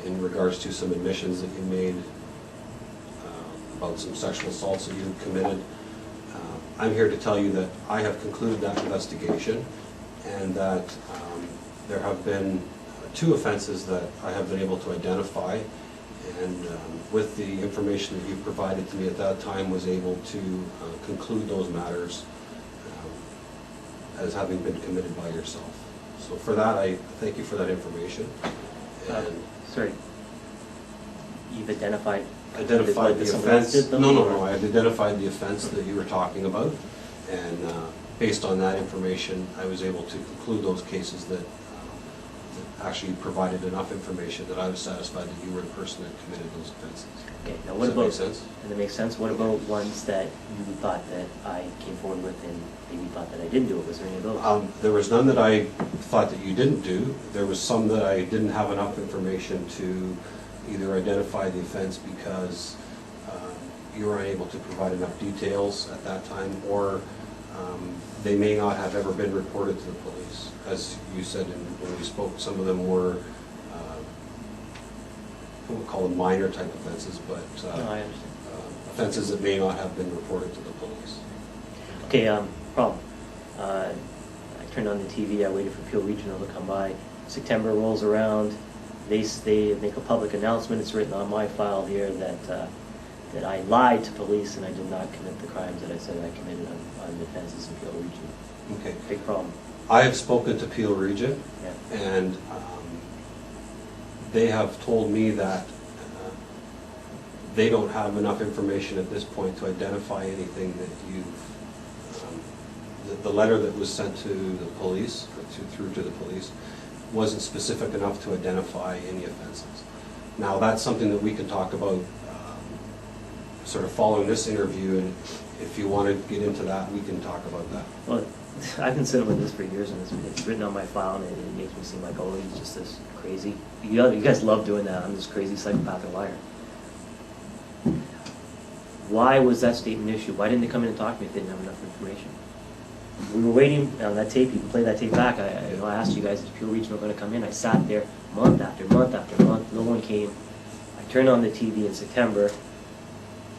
in regards to some admissions that you made about some sexual assaults that you had committed. I'm here to tell you that I have concluded that investigation, and that there have been 2 offenses that I have been able to identify, and with the information that you provided to me at that time, was able to conclude those matters as having been committed by yourself. So for that, I thank you for that information. And Sorry. You've identified the offense. No. I had identified the offense that you were talking about, and based on that information, I was able to conclude those cases that actually provided enough information that I was satisfied that you were the person that committed those offenses. Okay. Now, Does that make sense? And that makes sense. What about ones that you thought that I came forward with and maybe thought that I didn't do it? Was there any of those? There was none that I thought that you didn't do. There was some that I didn't have enough information to either identify the offense because you were unable to provide enough details at that time, or they may not have ever been reported to the police. As you said when we spoke, some of them were, we'll call them minor type offenses, but No, I understand. offenses that may not have been reported to the police. Okay, problem. I turned on the TV, I waited for Peel Regional to come by. September rolls around, they make a public announcement, it's written on my file here that I lied to police and I did not commit the crimes that I said I committed on the offenses in Peel Region. Okay. Big problem. I have spoken to Peel Region, Yeah. and they have told me that they don't have enough information at this point to identify anything that you've, the letter that was sent to the police, or through to the police, wasn't specific enough to identify any offenses. Now, that's something that we can talk about sort of following this interview, and if you want to get into that, we can talk about that. Well, I've been sitting with this for years, and it's written on my file, and it makes me seem like, oh, he's just this crazy. You guys love doing that. I'm this crazy psychopathic liar. Why was that statement issued? Why didn't they come in and talk to me if they didn't have enough information? We were waiting on that tape. You can play that tape back. I asked you guys, is Peel Regional going to come in? I sat there month after month after month. No one came. I turned on the TV in September.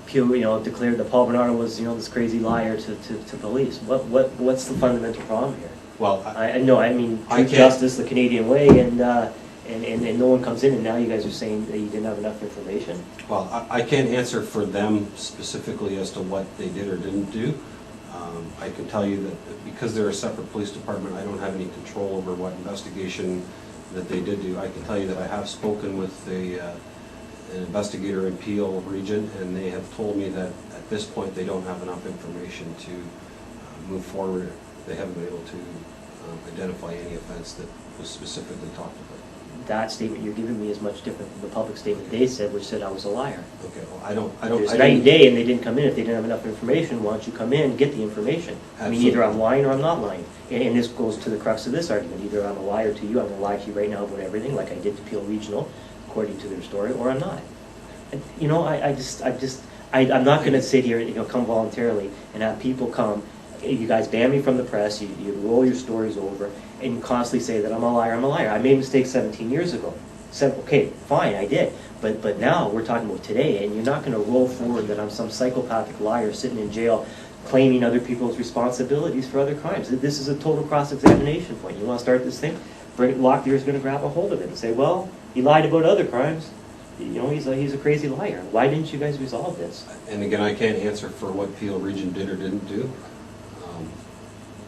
Peel, declared that Paul Bernardo was, this crazy liar to police. What's the fundamental problem here? Well, No, I mean, I truth, can't- justice, the Canadian way, and no one comes in, and now you guys are saying that you didn't have enough information? Well, I can't answer for them specifically as to what they did or didn't do. I can tell you that because they're a separate police department, I don't have any control over what investigation that they did do. I can tell you that I have spoken with an investigator in Peel region, and they have told me that at this point they don't have enough information to move forward. They haven't been able to identify any offense that was specifically talked about. That statement you're giving me is much different than the public statement they said, which said I was a liar. Okay, well, I don't. There's night and day, and they didn't come in. If they didn't have enough information, why don't you come in, get the information? I mean, either I'm lying or I'm not lying. And this goes to the crux of this argument. Either I'm a liar to you, I'm going to lie to you right now about everything, like I did to Peel Regional, according to their story, or I'm not. And, you know, I'm not going to sit here and come voluntarily and have people come. You guys ban me from the press. You roll your stories over and constantly say that I'm a liar. I'm a liar. I made mistakes 17 years ago. Okay, fine, I did. But now we're talking about today, and you're not going to roll forward that I'm some psychopathic liar sitting in jail claiming other people's responsibilities for other crimes. This is a total cross-examination point. You want to start this thing? Locklear's going to grab a hold of it and say, well, he lied about other crimes. You know, he's a crazy liar. Why didn't you guys resolve this? And again, I can't answer for what Peel Region did or didn't do.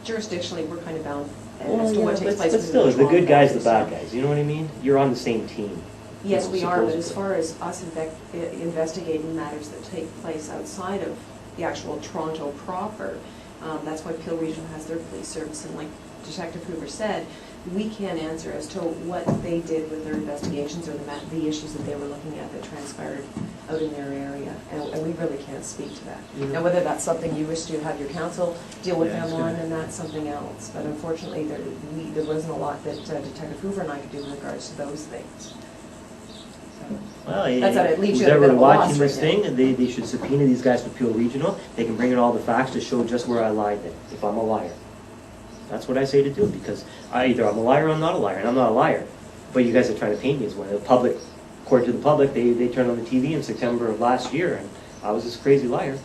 Jurisdictionally, we're kind of bound as to what takes place. But still, the good guys, the bad guys. You know what I mean? You're on the same team. Yes, we are, but as far as us investigating matters that take place outside of the actual Toronto proper, that's why Peel Regional has their police service, and like Detective Hoover said, we can't answer as to what they did with their investigations or the issues that they were looking at that transpired out in their area, and we really can't speak to that. Yeah. Now, whether that's something you wish to have your counsel deal with them on, and that's something else, but unfortunately, there wasn't a lot that Detective Hoover and I could do in regards to those things. Well, That's how it leaves who's you at a bit ever of a loss watching this right now. thing, they should subpoena these guys for Peel Regional. They can bring in all the facts to show just where I lied then, if I'm a liar. That's what I say to do, because either I'm a liar or I'm not a liar, and I'm not a liar. But you guys are trying to paint me as one. The public, according to the public, they turned on the TV in September of last year, and I was this crazy liar.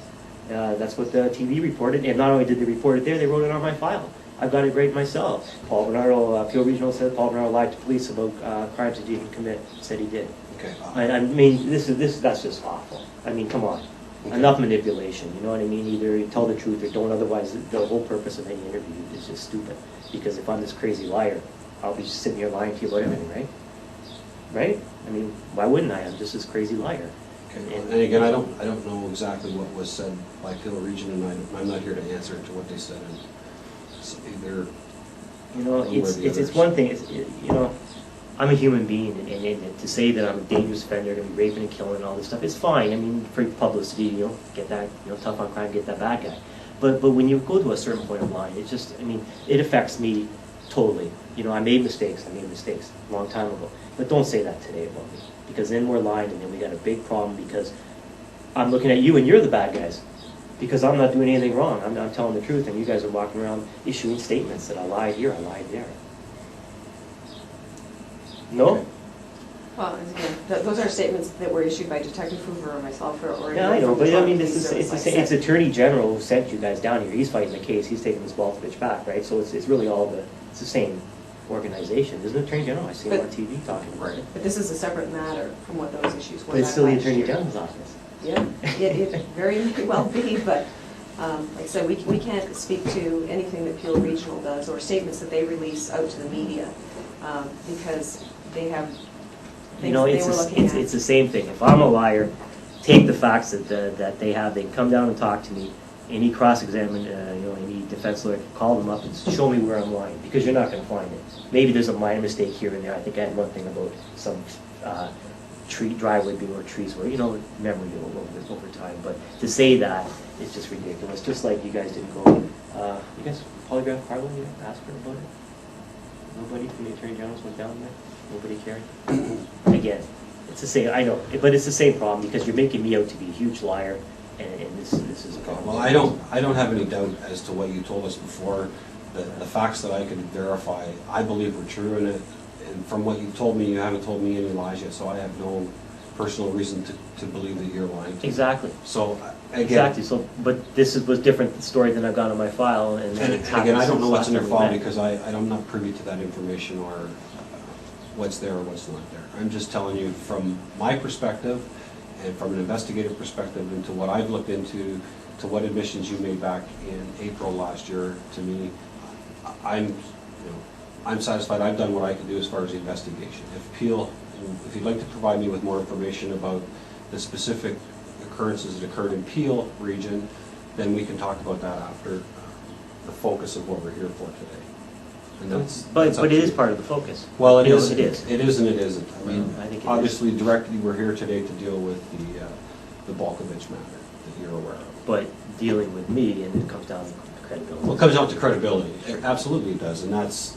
That's what the TV reported, and not only did they report it there, they wrote it on my file. I've got it right myself. Paul Bernardo, Peel Regional said Paul Bernardo lied to police about crimes that he didn't commit. Said he did. Okay. I mean, that's just awful. I mean, come on. Okay. Enough manipulation, you know what I mean? Either you tell the truth or don't, otherwise the whole purpose of any interview is just stupid. Because if I'm this crazy liar, I'll be just sitting here lying to you about everything, right? Right? I mean, why wouldn't I? I'm just this crazy liar. Okay. And again, I don't know exactly what was said by Peel Region, and I'm not here to answer to what they said. And so either, you know, it's one thing. You know, I'm a human being, and to say that I'm a dangerous offender, going to be raping and killing and all this stuff, it's fine. I mean, for publicity, you know, get that, you know, tough on crime, get that bad guy. But when you go to a certain point of line, it just, I mean, it affects me totally. You know, I made mistakes a long time ago. But don't say that today about me, because then we're lying, and then we got a big problem, because I'm looking at you and you're the bad guys. Because I'm not doing anything wrong. I'm telling the truth, and you guys are walking around issuing statements that I lied here, I lied there. No? Well, again, those are statements that were issued by Detective Hoover or myself or Yeah, I know, but I mean, it's Attorney General who sent you guys down here. He's fighting the case. He's taking this ball bitch back, right? So it's really it's the same organization. Isn't it Attorney General? I see him on TV talking about it. But this is a separate matter from what those issues were. But it's still the Attorney General's office. Yeah, it very may well be, but like I said, we can't speak to anything that Peel Regional does or statements that they release out to the media because they have things you know, that they were looking at. It's the same thing. If I'm a liar, take the facts that they have. They can come down and talk to me. Any cross-examine, any defense lawyer can call them up and show me where I'm lying, because you're not going to find it. Maybe there's a minor mistake here and there. I think I had one thing about some driveway below trees where, memory over time. But to say that is just ridiculous. Just like you guys didn't go, you guys polygraph Karla, you asked her about it? Nobody from the Attorney General's went down there? Nobody cared? Again, it's the same, I know, but it's the same problem, because you're making me out to be a huge liar, and this is a problem. Well, I don't have any doubt as to what you told us before. The facts that I can verify, I believe were true, and from what you've told me, you haven't told me any lies yet, so I have no personal reason to believe that you're lying to me. Exactly. So, again. Exactly, so, but was different story than I've got on my file, and And it's again, I don't know what's in your since last file time we met. because I'm not privy to that information or what's there or what's not there. I'm just telling you from my perspective and from an investigative perspective into what I've looked into, to what admissions you made back in April last year. To me, I'm satisfied. I've done what I can do as far as the investigation. If you'd like to provide me with more information about the specific occurrences that occurred in Peel region, then we can talk about that after the focus of what we're here for today. And But that's up it to is you. part of the focus. Well, it You know, is. It is. It is and it isn't. I mean, I think it is. obviously, directly, we're here today to deal with the Bolkovich matter that you're aware of. But dealing with me, and it comes down to credibility. Well, it comes down to credibility. Absolutely it does, and that's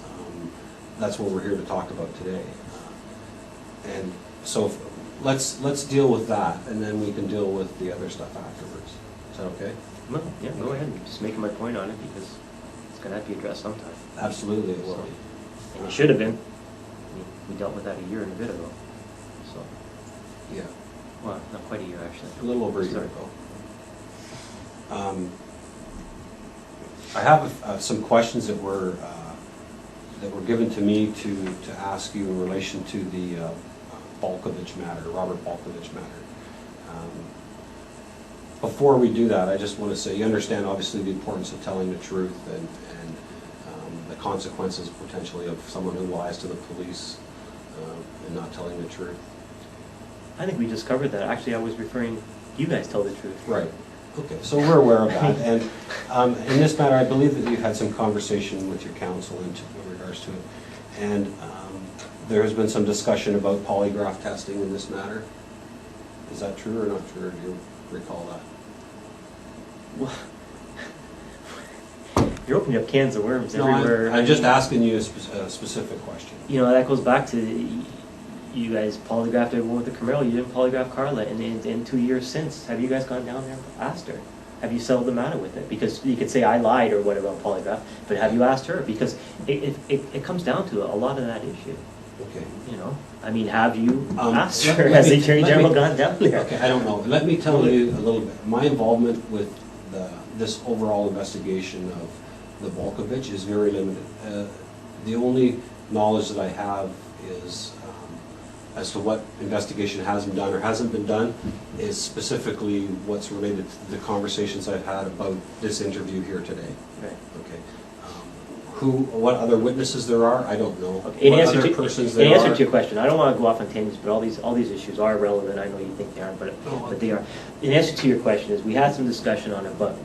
what we're here to talk about today. And so let's deal with that, and then we can deal with the other stuff afterwards. Is that okay? Well, yeah, go ahead, just making my point on it, because it's gonna have to be addressed sometime. Absolutely it will. And it should have been. We dealt with that a year and a bit ago, so, Yeah, well, not quite a year, actually. a little over a year Sorry. ago. I have some questions that were given to me to ask you in relation to the Bolkovich matter, Robert Bolkovich matter. Before we do that, I just want to say, you understand obviously the importance of telling the truth and the consequences potentially of someone who lies to the police and not telling the truth. I think we just covered that. Actually, I was referring, you guys tell the truth. Right. Okay, so we're aware of that. And in this matter, I believe that you've had some conversation with your counsel in regards to it. And there has been some discussion about polygraph testing in this matter. Is that true or not true? Or do you recall that? Well, you're opening up cans of worms No, everywhere. I'm just asking you a specific question. You know, that goes back to you guys polygraphed everyone with the Camaro. You didn't polygraph Karla, and in 2 years since, have you guys gone down there and asked her? Have you settled the matter with it? Because you could say I lied or whatever on polygraph, but have you asked her? Because it comes down to a lot of that issue. Okay. You know, I mean, have you asked let- her? let Has me- the Attorney let General me- gone down there? Okay, I don't know. Let me tell you a little bit. My involvement with this overall investigation of the Bolkovich is very limited. The only knowledge that I have is as to what investigation has been done or hasn't been done is specifically what's related to the conversations I've had about this interview here today. Right. Okay. What other witnesses there are, I don't know. Okay. In What answer other to persons in there answer are. to your question, I don't want to go off on tangents, but all these issues are relevant. I know you think they aren't, but they are. In answer to your question, is we had some discussion on it, but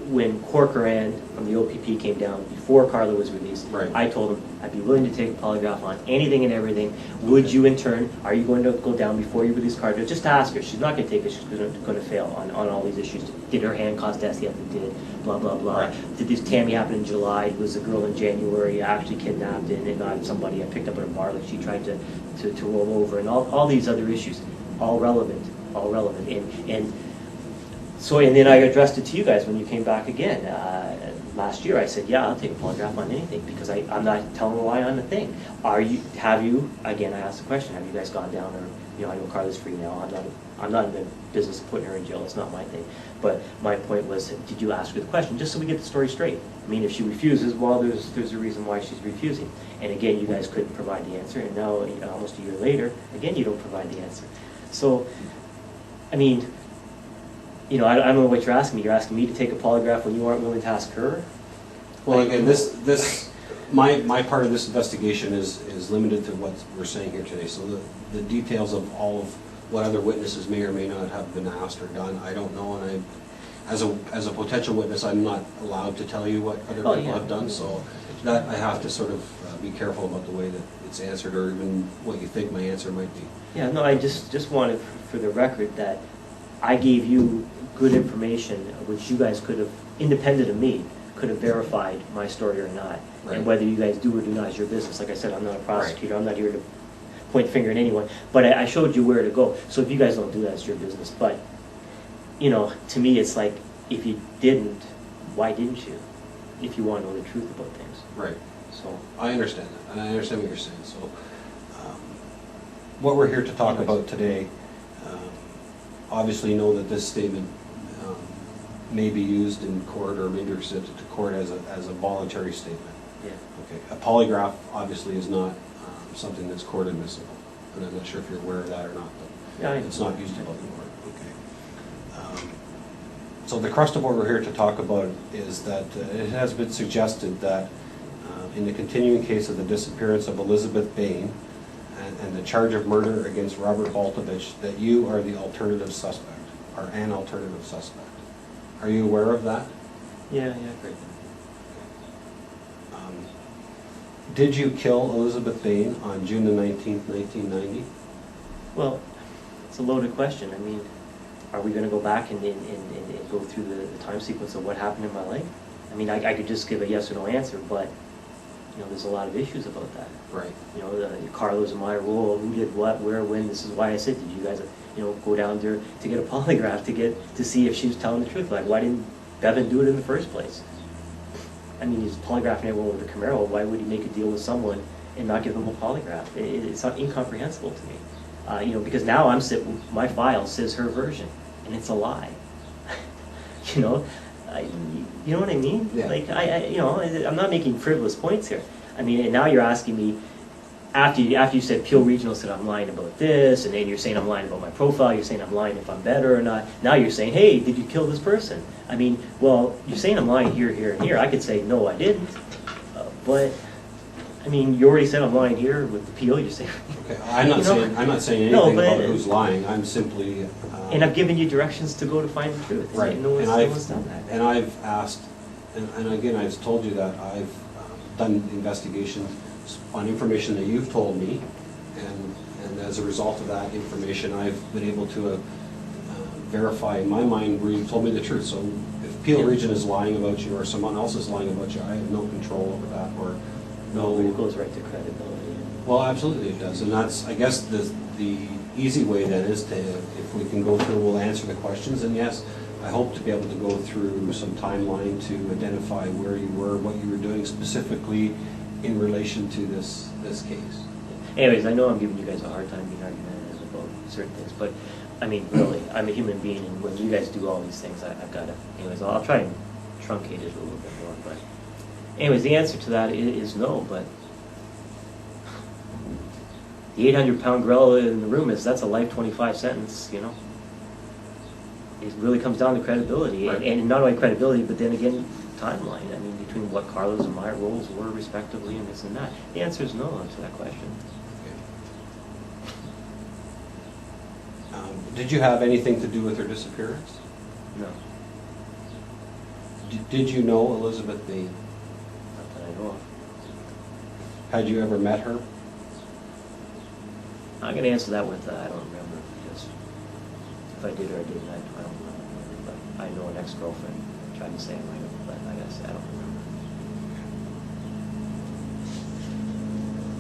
when Corcoran from the OPP came down before Karla was released, Right. I told him I'd be willing to take a polygraph on anything and everything. Would you, in turn, are you going to go down before you release Karla? Just to ask her. She's not going to take it. She's going to fail on all these issues. Did her hand cause death? Yes, it did. Blah blah blah. Right. Did this Tammy happen in July? Was a girl in January actually kidnapped and not somebody I picked up at a bar like she tried to roll over, and all these other issues, all relevant, and so, and then I addressed it to you guys when you came back again last year. I said, yeah, I'll take a polygraph on anything because I'm not telling a lie on the thing. Have you, again, I asked the question, have you guys gone down or, you know, I know Karla's free now. I'm not in the business of putting her in jail. It's not my thing. But my point was, did you ask her the question just so we get the story straight? I mean, if she refuses, well, there's a reason why she's refusing. And again, you guys couldn't provide the answer. And now, almost a year later, again, you don't provide the answer. So, I mean, you know, I don't know what you're asking me. You're asking me to take a polygraph when you aren't willing to ask her? Well, again, my part of this investigation is limited to what we're saying here today. So the details of all of what other witnesses may or may not have been asked or done, I don't know. And as a potential witness, I'm not allowed to tell you what other people have done. So that I have to sort of be careful about the way that it's answered, or even what you think my answer might be. Yeah, no, I just wanted for the record that I gave you good information, which you guys could have, independent of me, could have verified my story or not. Right. And whether you guys do or do not is your business. Like I said, I'm not a prosecutor. Right. I'm not here to point the finger at anyone. But I showed you where to go. So if you guys don't do that, it's your business. But, you know, to me, it's like, if you didn't, why didn't you? If you want to know the truth about things. Right. So I understand that, and I understand what you're saying. So what we're here to talk about today obviously know that this statement may be used in court or maybe presented to court as a voluntary statement. Yeah. Okay. A polygraph obviously is not something that's court admissible, and I'm not sure if you're aware of that or not, but Yeah, it's not used in court. Okay. So the crust of what we're here to talk about is that it has been suggested that in the continuing case of the disappearance of Elizabeth Bain and the charge of murder against Robert Baltovich, that you are the alternative suspect, or an alternative suspect. Are you aware of that? Yeah, great. Did you kill Elizabeth Bain on June the 19th, 1990? Well, it's a loaded question. I mean, are we going to go back and go through the time sequence of what happened in my life? I mean, I could just give a yes or no answer, but, you know, there's a lot of issues about that. Right. You know, Karla's in my role, who did what, where, when. This is why I said, did you guys, you know, go down there to get a polygraph to see if she was telling the truth? Like, why didn't Bevan do it in the first place? I mean, he's polygraphing everyone with a Camaro. Why would he make a deal with someone and not give them a polygraph? It's not incomprehensible to me. You know, because now my file says her version, and it's a lie. You know, you know what I mean? Yeah. Like you know, I'm not making frivolous points here. I mean, and now you're asking me, after you said Peel Regional said I'm lying about this, and then you're saying I'm lying about my profile, you're saying I'm lying if I'm better or not. Now you're saying, hey, did you kill this person? I mean, well, you're saying I'm lying here, here, and here. I could say, no, I didn't. But, I mean, you already said I'm lying here with the Peel. You're saying... Okay, I'm not saying anything about who's lying. I'm simply... and I've given you directions to go to find the truth. Right. No one's done that. And I've asked, and again, I've told you that I've done investigation on information that you've told me, and as a result of that information, I've been able to verify in my mind where you've told me the truth. So if Peel Region is lying about you or someone else is lying about you, I have no control over that, or no... It goes right to credibility. Well, absolutely it does, and that's, I guess, the easy way then is to, if we can go through, we'll answer the questions, and yes, I hope to be able to go through some timeline to identify where you were, what you were doing specifically in relation to this case. Anyways, I know I'm giving you guys a hard time being argumentative about certain things, but I mean, really, I'm a human being, and when you guys do all these things, I've got to. Anyways, I'll try and truncate it a little bit more. But anyways, the answer to that is no. But the 800-pound gorilla in the room that's a life 25 sentence. You know, it really comes down to credibility, right. and not only credibility, but then again, timeline. I mean, between what Karla's and my roles were respectively, and this and that. The answer is no to that question. Did you have anything to do with her disappearance? No. Did you know Elizabeth Bain? Not that I know of. Had you ever met her? I'm going to answer that with I don't remember, because if I did or I didn't, I don't remember. But I know an ex-girlfriend tried to say I might have, but I guess I don't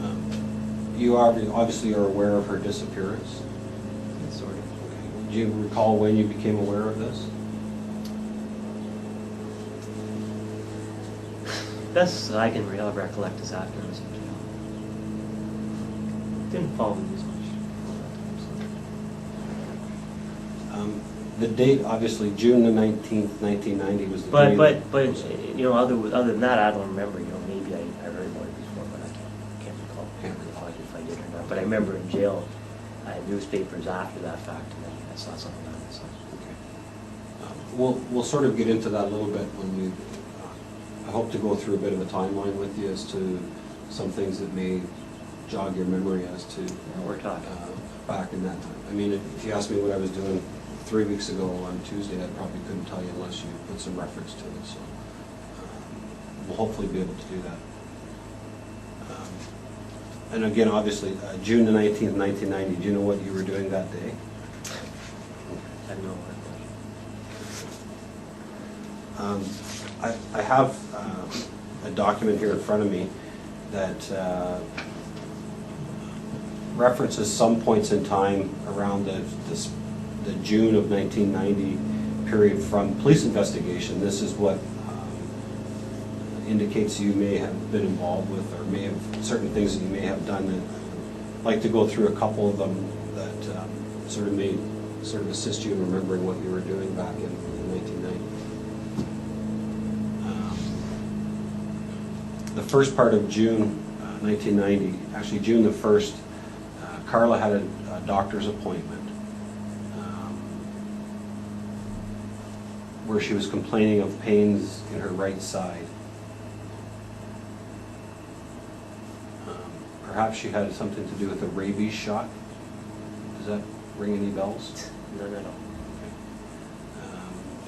remember. You obviously are aware of her disappearance? Sort of. Okay. Do you recall when you became aware of this? Best I can recollect is after I was in jail. Didn't follow the news much. The date, obviously, June the 19th, 1990 was the But day. you know, other than that, I don't remember. You know, maybe I heard about it before, but I can't recall if I did or not. But I remember in jail, I had newspapers after that fact, and I saw something on it. So. Okay. We'll sort of get into that a little bit when we. I hope to go through a bit of a timeline with you as to some things that may jog your memory as to. Yeah, we're talking back in that time. I mean, if you asked me what I was doing 3 weeks ago on Tuesday, I probably couldn't tell you unless you put some reference to it. So we'll hopefully be able to do that. And again, obviously, June the 19th, 1990, do you know what you were doing that day? I have no recollection. I have a document here in front of me that references some points in time around the June of 1990 period from police investigation. This is what indicates you may have been involved with, or may have certain things that you may have done. And I'd like to go through a couple of them that sort of may sort of assist you in remembering what you were doing back in 1990. The first part of June 1990, actually June the 1st, Karla had a doctor's appointment where she was complaining of pains in her right side. Perhaps she had something to do with a rabies shot. Does that ring any bells? No, no, no.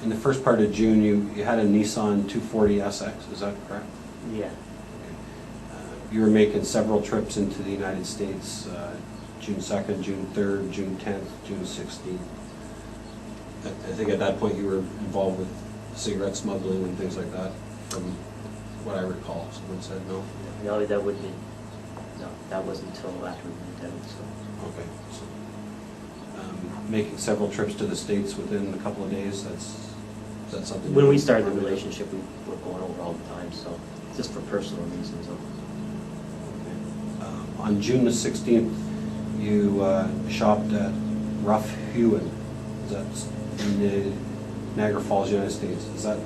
In the first part of June, you had a Nissan 240 SX, is that correct? Yeah. You were making several trips into the United States, June 2nd, June 3rd, June 10th, June 16th. I think at that point you were involved with cigarette smuggling and things like that, from what I recall. Someone said no? No, that wouldn't be, no, that wasn't until after we moved out, so. Okay. So, making several trips to the States within a couple of days, is that something? When we started the relationship, we were going over all the time, so just for personal reasons. Okay. On June the 16th, you shopped at Rough Hewen. Is that in the Niagara Falls, United States? Does that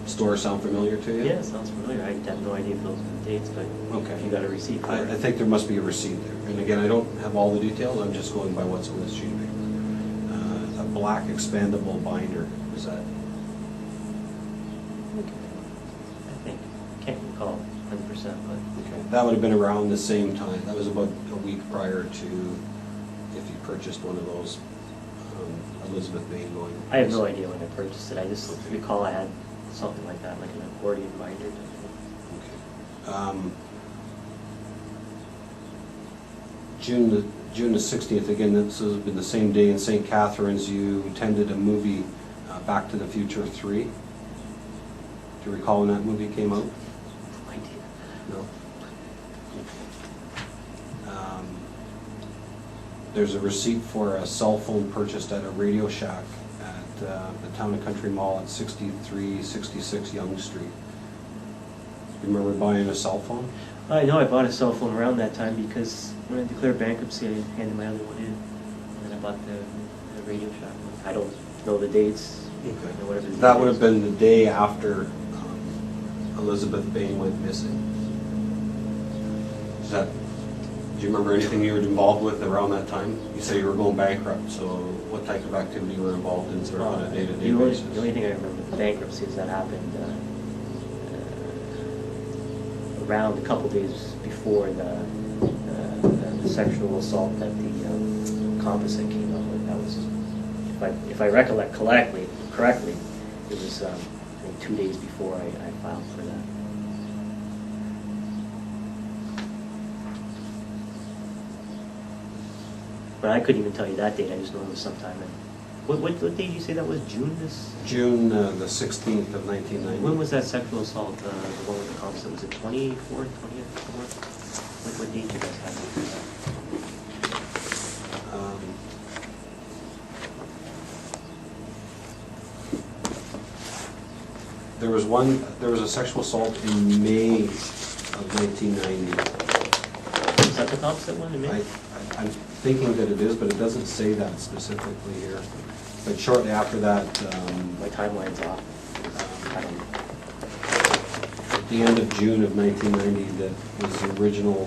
store sound familiar to you? Yeah, it sounds familiar. I have no idea if those are the dates, but okay. You got a receipt for I it. think there must be a receipt there. And again, I don't have all the details. I'm just going by what's on this sheet of paper. A black expandable binder. Is that? I think. Can't recall 100%, but. Okay. That would have been around the same time. That was about a week prior to if you purchased one of those Elizabeth Bain going. I have no idea when I purchased it. I just recall I had something like that, like an accordion binder. Okay. June the 16th, again, this has been the same day in St. Catharines, you attended a movie, Back to the Future 3. Do you recall when that movie came out? No idea. No. There's a receipt for a cell phone purchased at a Radio Shack at the Town and Country Mall at 6366 Yonge Street. You remember buying a cell phone? I know I bought a cell phone around that time because when I declared bankruptcy, I handed my other one in. And then I bought the Radio Shack one. I don't know the dates. Okay. Or whatever the That date would is. have been the day after Elizabeth Bain went missing. Is that, do you remember anything you were involved with around that time? You say you were going bankrupt, so what type of activity you were involved in sort of on a day-to-day basis? The only thing I remember the bankruptcy is that happened around a couple days before the sexual assault that the composite came up with. That was, if I recollect correctly, it was I think 2 days before I filed for that. But I couldn't even tell you that date. I just know it was sometime in. What date did you say that was? June June the 16th of 1990. When was that sexual assault? The one with the composite? Was it 24th, 20th, somewhere? What date did you guys have? There was a sexual assault in May of 1990. Is that the composite one in May? I'm thinking that it is, but it doesn't say that specifically here. But shortly after that, My timeline's off. I don't know. at the end of June of 1990, that was the original,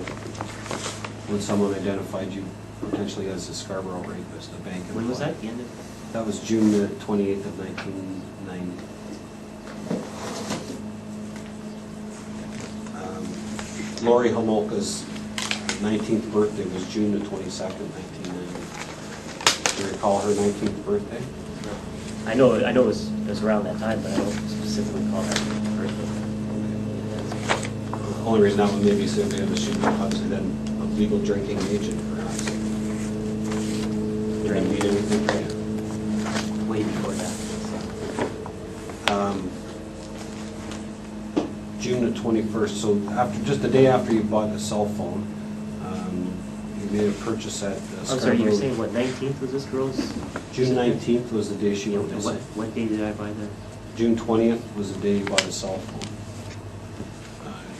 when someone identified you potentially as a Scarborough rapist, a bank employee. When was that? The end of? That was June the 28th of 1990. Lori Homolka's 19th birthday was June the 22nd, 1990. Do you recall her 19th birthday? No. I know it was around that time, but I don't specifically call that birthday. The only reason that one maybe so because she was obviously then a legal drinking agent, perhaps. Did I mean anything for you? Way before that. June the 21st, so just the day after you bought a cell phone, you made a purchase at I'm Scarborough. sorry, you're saying what, 19th was this girl's? June 19th was the day she went missing. What day did I buy that? June 20th was the day you bought a cell phone.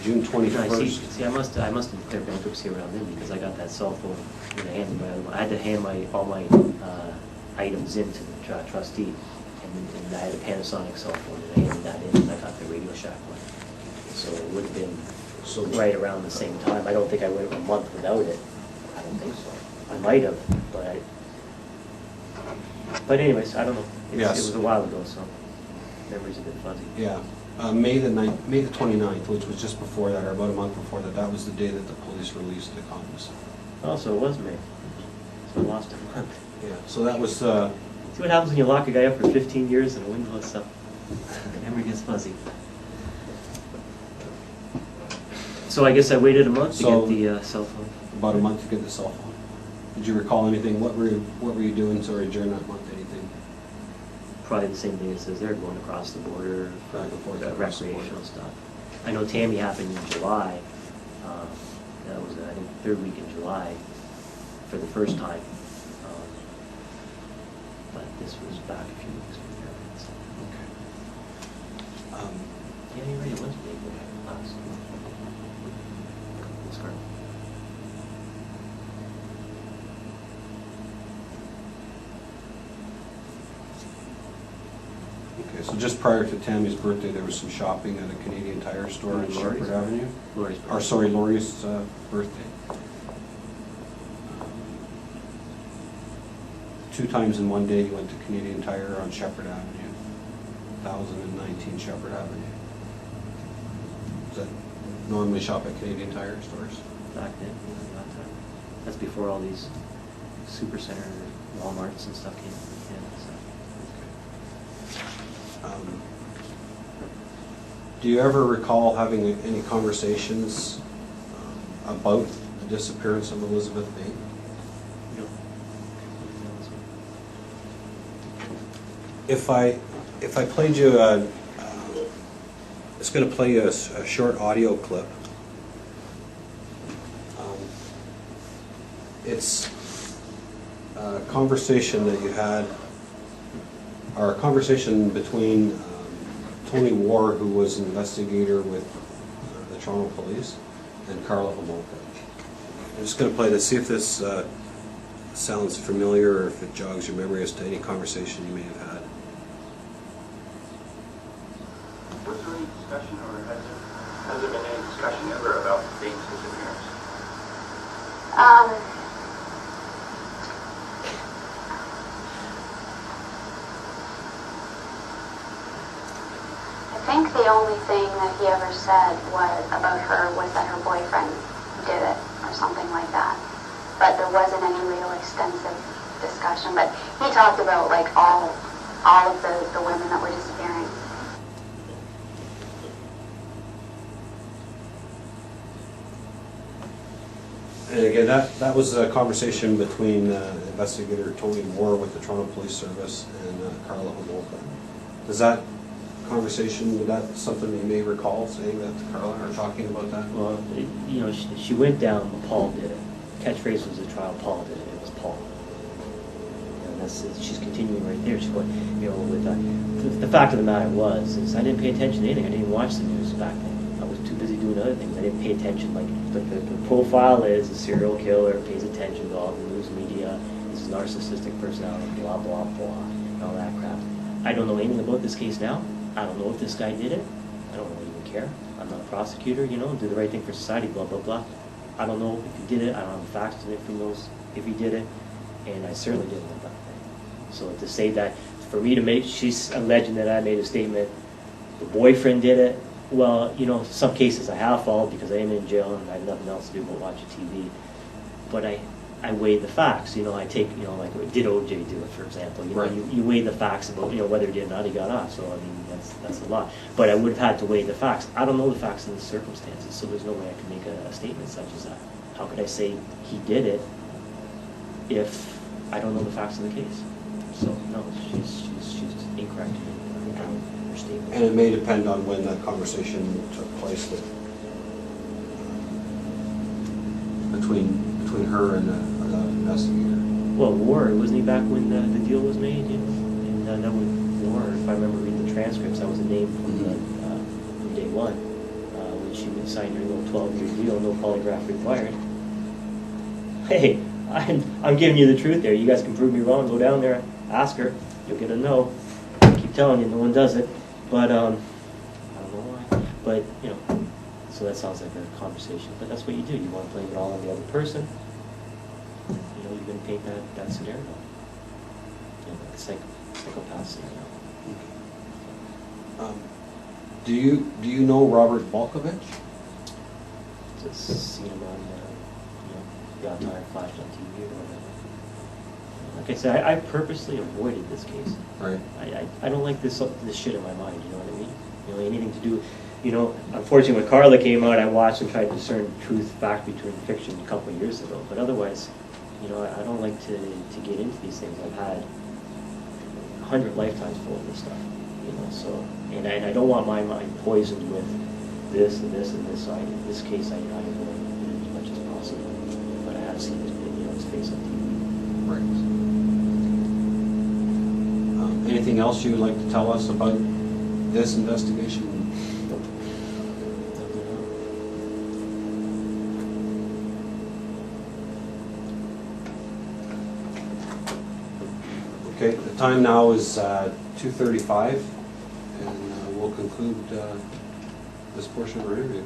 June No, 21st. see, I must have declared bankruptcy around then because I got that cell phone in the hand of my other one. I had to hand all my items into the trustee, and I had a Panasonic cell phone, and I handed that in, and I got the Radio Shack one. So it would have been right around the same time. I don't think I went a month without it. I don't think so. I might have, but anyways, I don't know. It was a while ago, so memory's a bit fuzzy. Yeah. May the 29th, which was just before that, or about a month before that, that was the day that the police released the compass. Oh, so it was May. So I lost a month. Yeah, so that was... See what happens when you lock a guy up for 15 years in a window and stuff. Memory gets fuzzy. So I guess I waited a month to get the cell phone. About a month to get the cell phone. Did you recall anything? What were you doing during that month? Anything? Probably the same thing it says there, going across the border, Back and forth across the recreational border. stuff. I know Tammy happened in July. That was, I think, the 3rd week in July for the first time. But this was back a few weeks before that. So. Okay. Yeah, you're right, it was big last. It's hard. Okay, so just prior to Tammy's birthday, there was some shopping at a Canadian Tire store on Shepherd Avenue. Lori's Or sorry, Lori's birthday. 2 times in one day you went to Canadian Tire on Shepherd Avenue, 1019 Shepherd Avenue. Does that normally shop at Canadian Tire stores? Back then, that time. That's before all these supercenter Walmarts and stuff came in. So. Do you ever recall having any conversations about the disappearance of Elizabeth Bain? No. If I played you it's going to play you a short audio clip. It's a conversation that you had, or a conversation between Tony Ward, who was an investigator with the Toronto Police, and Karla Homolka. I'm just going to play this, see if this sounds familiar or if it jogs your memory as to any conversation you may have had. Was there any discussion, or has there been any discussion ever about Bain's disappearance? I think the only thing that he ever said about her was that her boyfriend did it, or something like that. But there wasn't any real extensive discussion. But he talked about like all of the women that were disappearing. And again, that was a conversation between investigator Tony Moore with the Toronto Police Service and Karla Homolka. Does that conversation, was that something that you may recall saying that to Karla, or talking about that? Well, she went down, Paul did it. Catchphrase was the trial, Paul did it. It was Paul. And she's continuing right there. She's going, with the fact of the matter is I didn't pay attention to anything. I didn't watch the news back then. I was too busy doing other things. I didn't pay attention. Like the profile is a serial killer, pays attention to all the news media. He's a narcissistic personality, blah blah blah, and all that crap. I don't know anything about this case now. I don't know if this guy did it. I don't really even care. I'm not a prosecutor, do the right thing for society, blah blah blah. I don't know if he did it. I don't have the facts to it from those if he did it, and I certainly didn't know that thing. So to say that for me to make, she's alleging that I made a statement. The boyfriend did it. Well, some cases I have followed because I am in jail and I have nothing else to do but watch TV. But I weigh the facts. I take, like, did OJ do it, for example? Right. You weigh the facts about, whether he did or not, he got off. So, I mean, that's a lot. But I would have had to weigh the facts. I don't know the facts in the circumstances, so there's no way I can make a statement such as that. How could I say he did it if I don't know the facts of the case? So, no, she's incorrect in her statement. And it may depend on when that conversation took place between her and the investigator. Well, Ward, wasn't he back when the deal was made? And that was Ward, if I remember reading the transcripts, that was a name from day one. When she signed her little 12-year deal, no polygraph required. Hey, I'm giving you the truth there. You guys can prove me wrong. Go down there. Ask her, you'll get a no. I keep telling you, no one does it. But, I don't know why. But, you know, so that sounds like a conversation. But that's what you do. You want to blame it all on the other person. You know, you're going to paint that scenario. You know, like a psychopath scenario. Do you know Robert Balkovich? Just seen him on, the odd time flashed on TV or whatever. Like I said, I purposely avoided this case. Right. I don't like this shit in my mind. You know what I mean? You know, anything to do. You know, unfortunately, when Karla came out, I watched and tried to discern truth fact between fiction a couple of years ago. But otherwise, you know, I don't like to get into these things. I've had 100 lifetimes full of this stuff. You know, so and I don't want my mind poisoned with this and this and this. So in this case, I avoid it as much as possible. But I have seen his face on TV. Right. Anything else you would like to tell us about this investigation? Okay, the time now is 2:35, and we'll conclude this portion of our interview.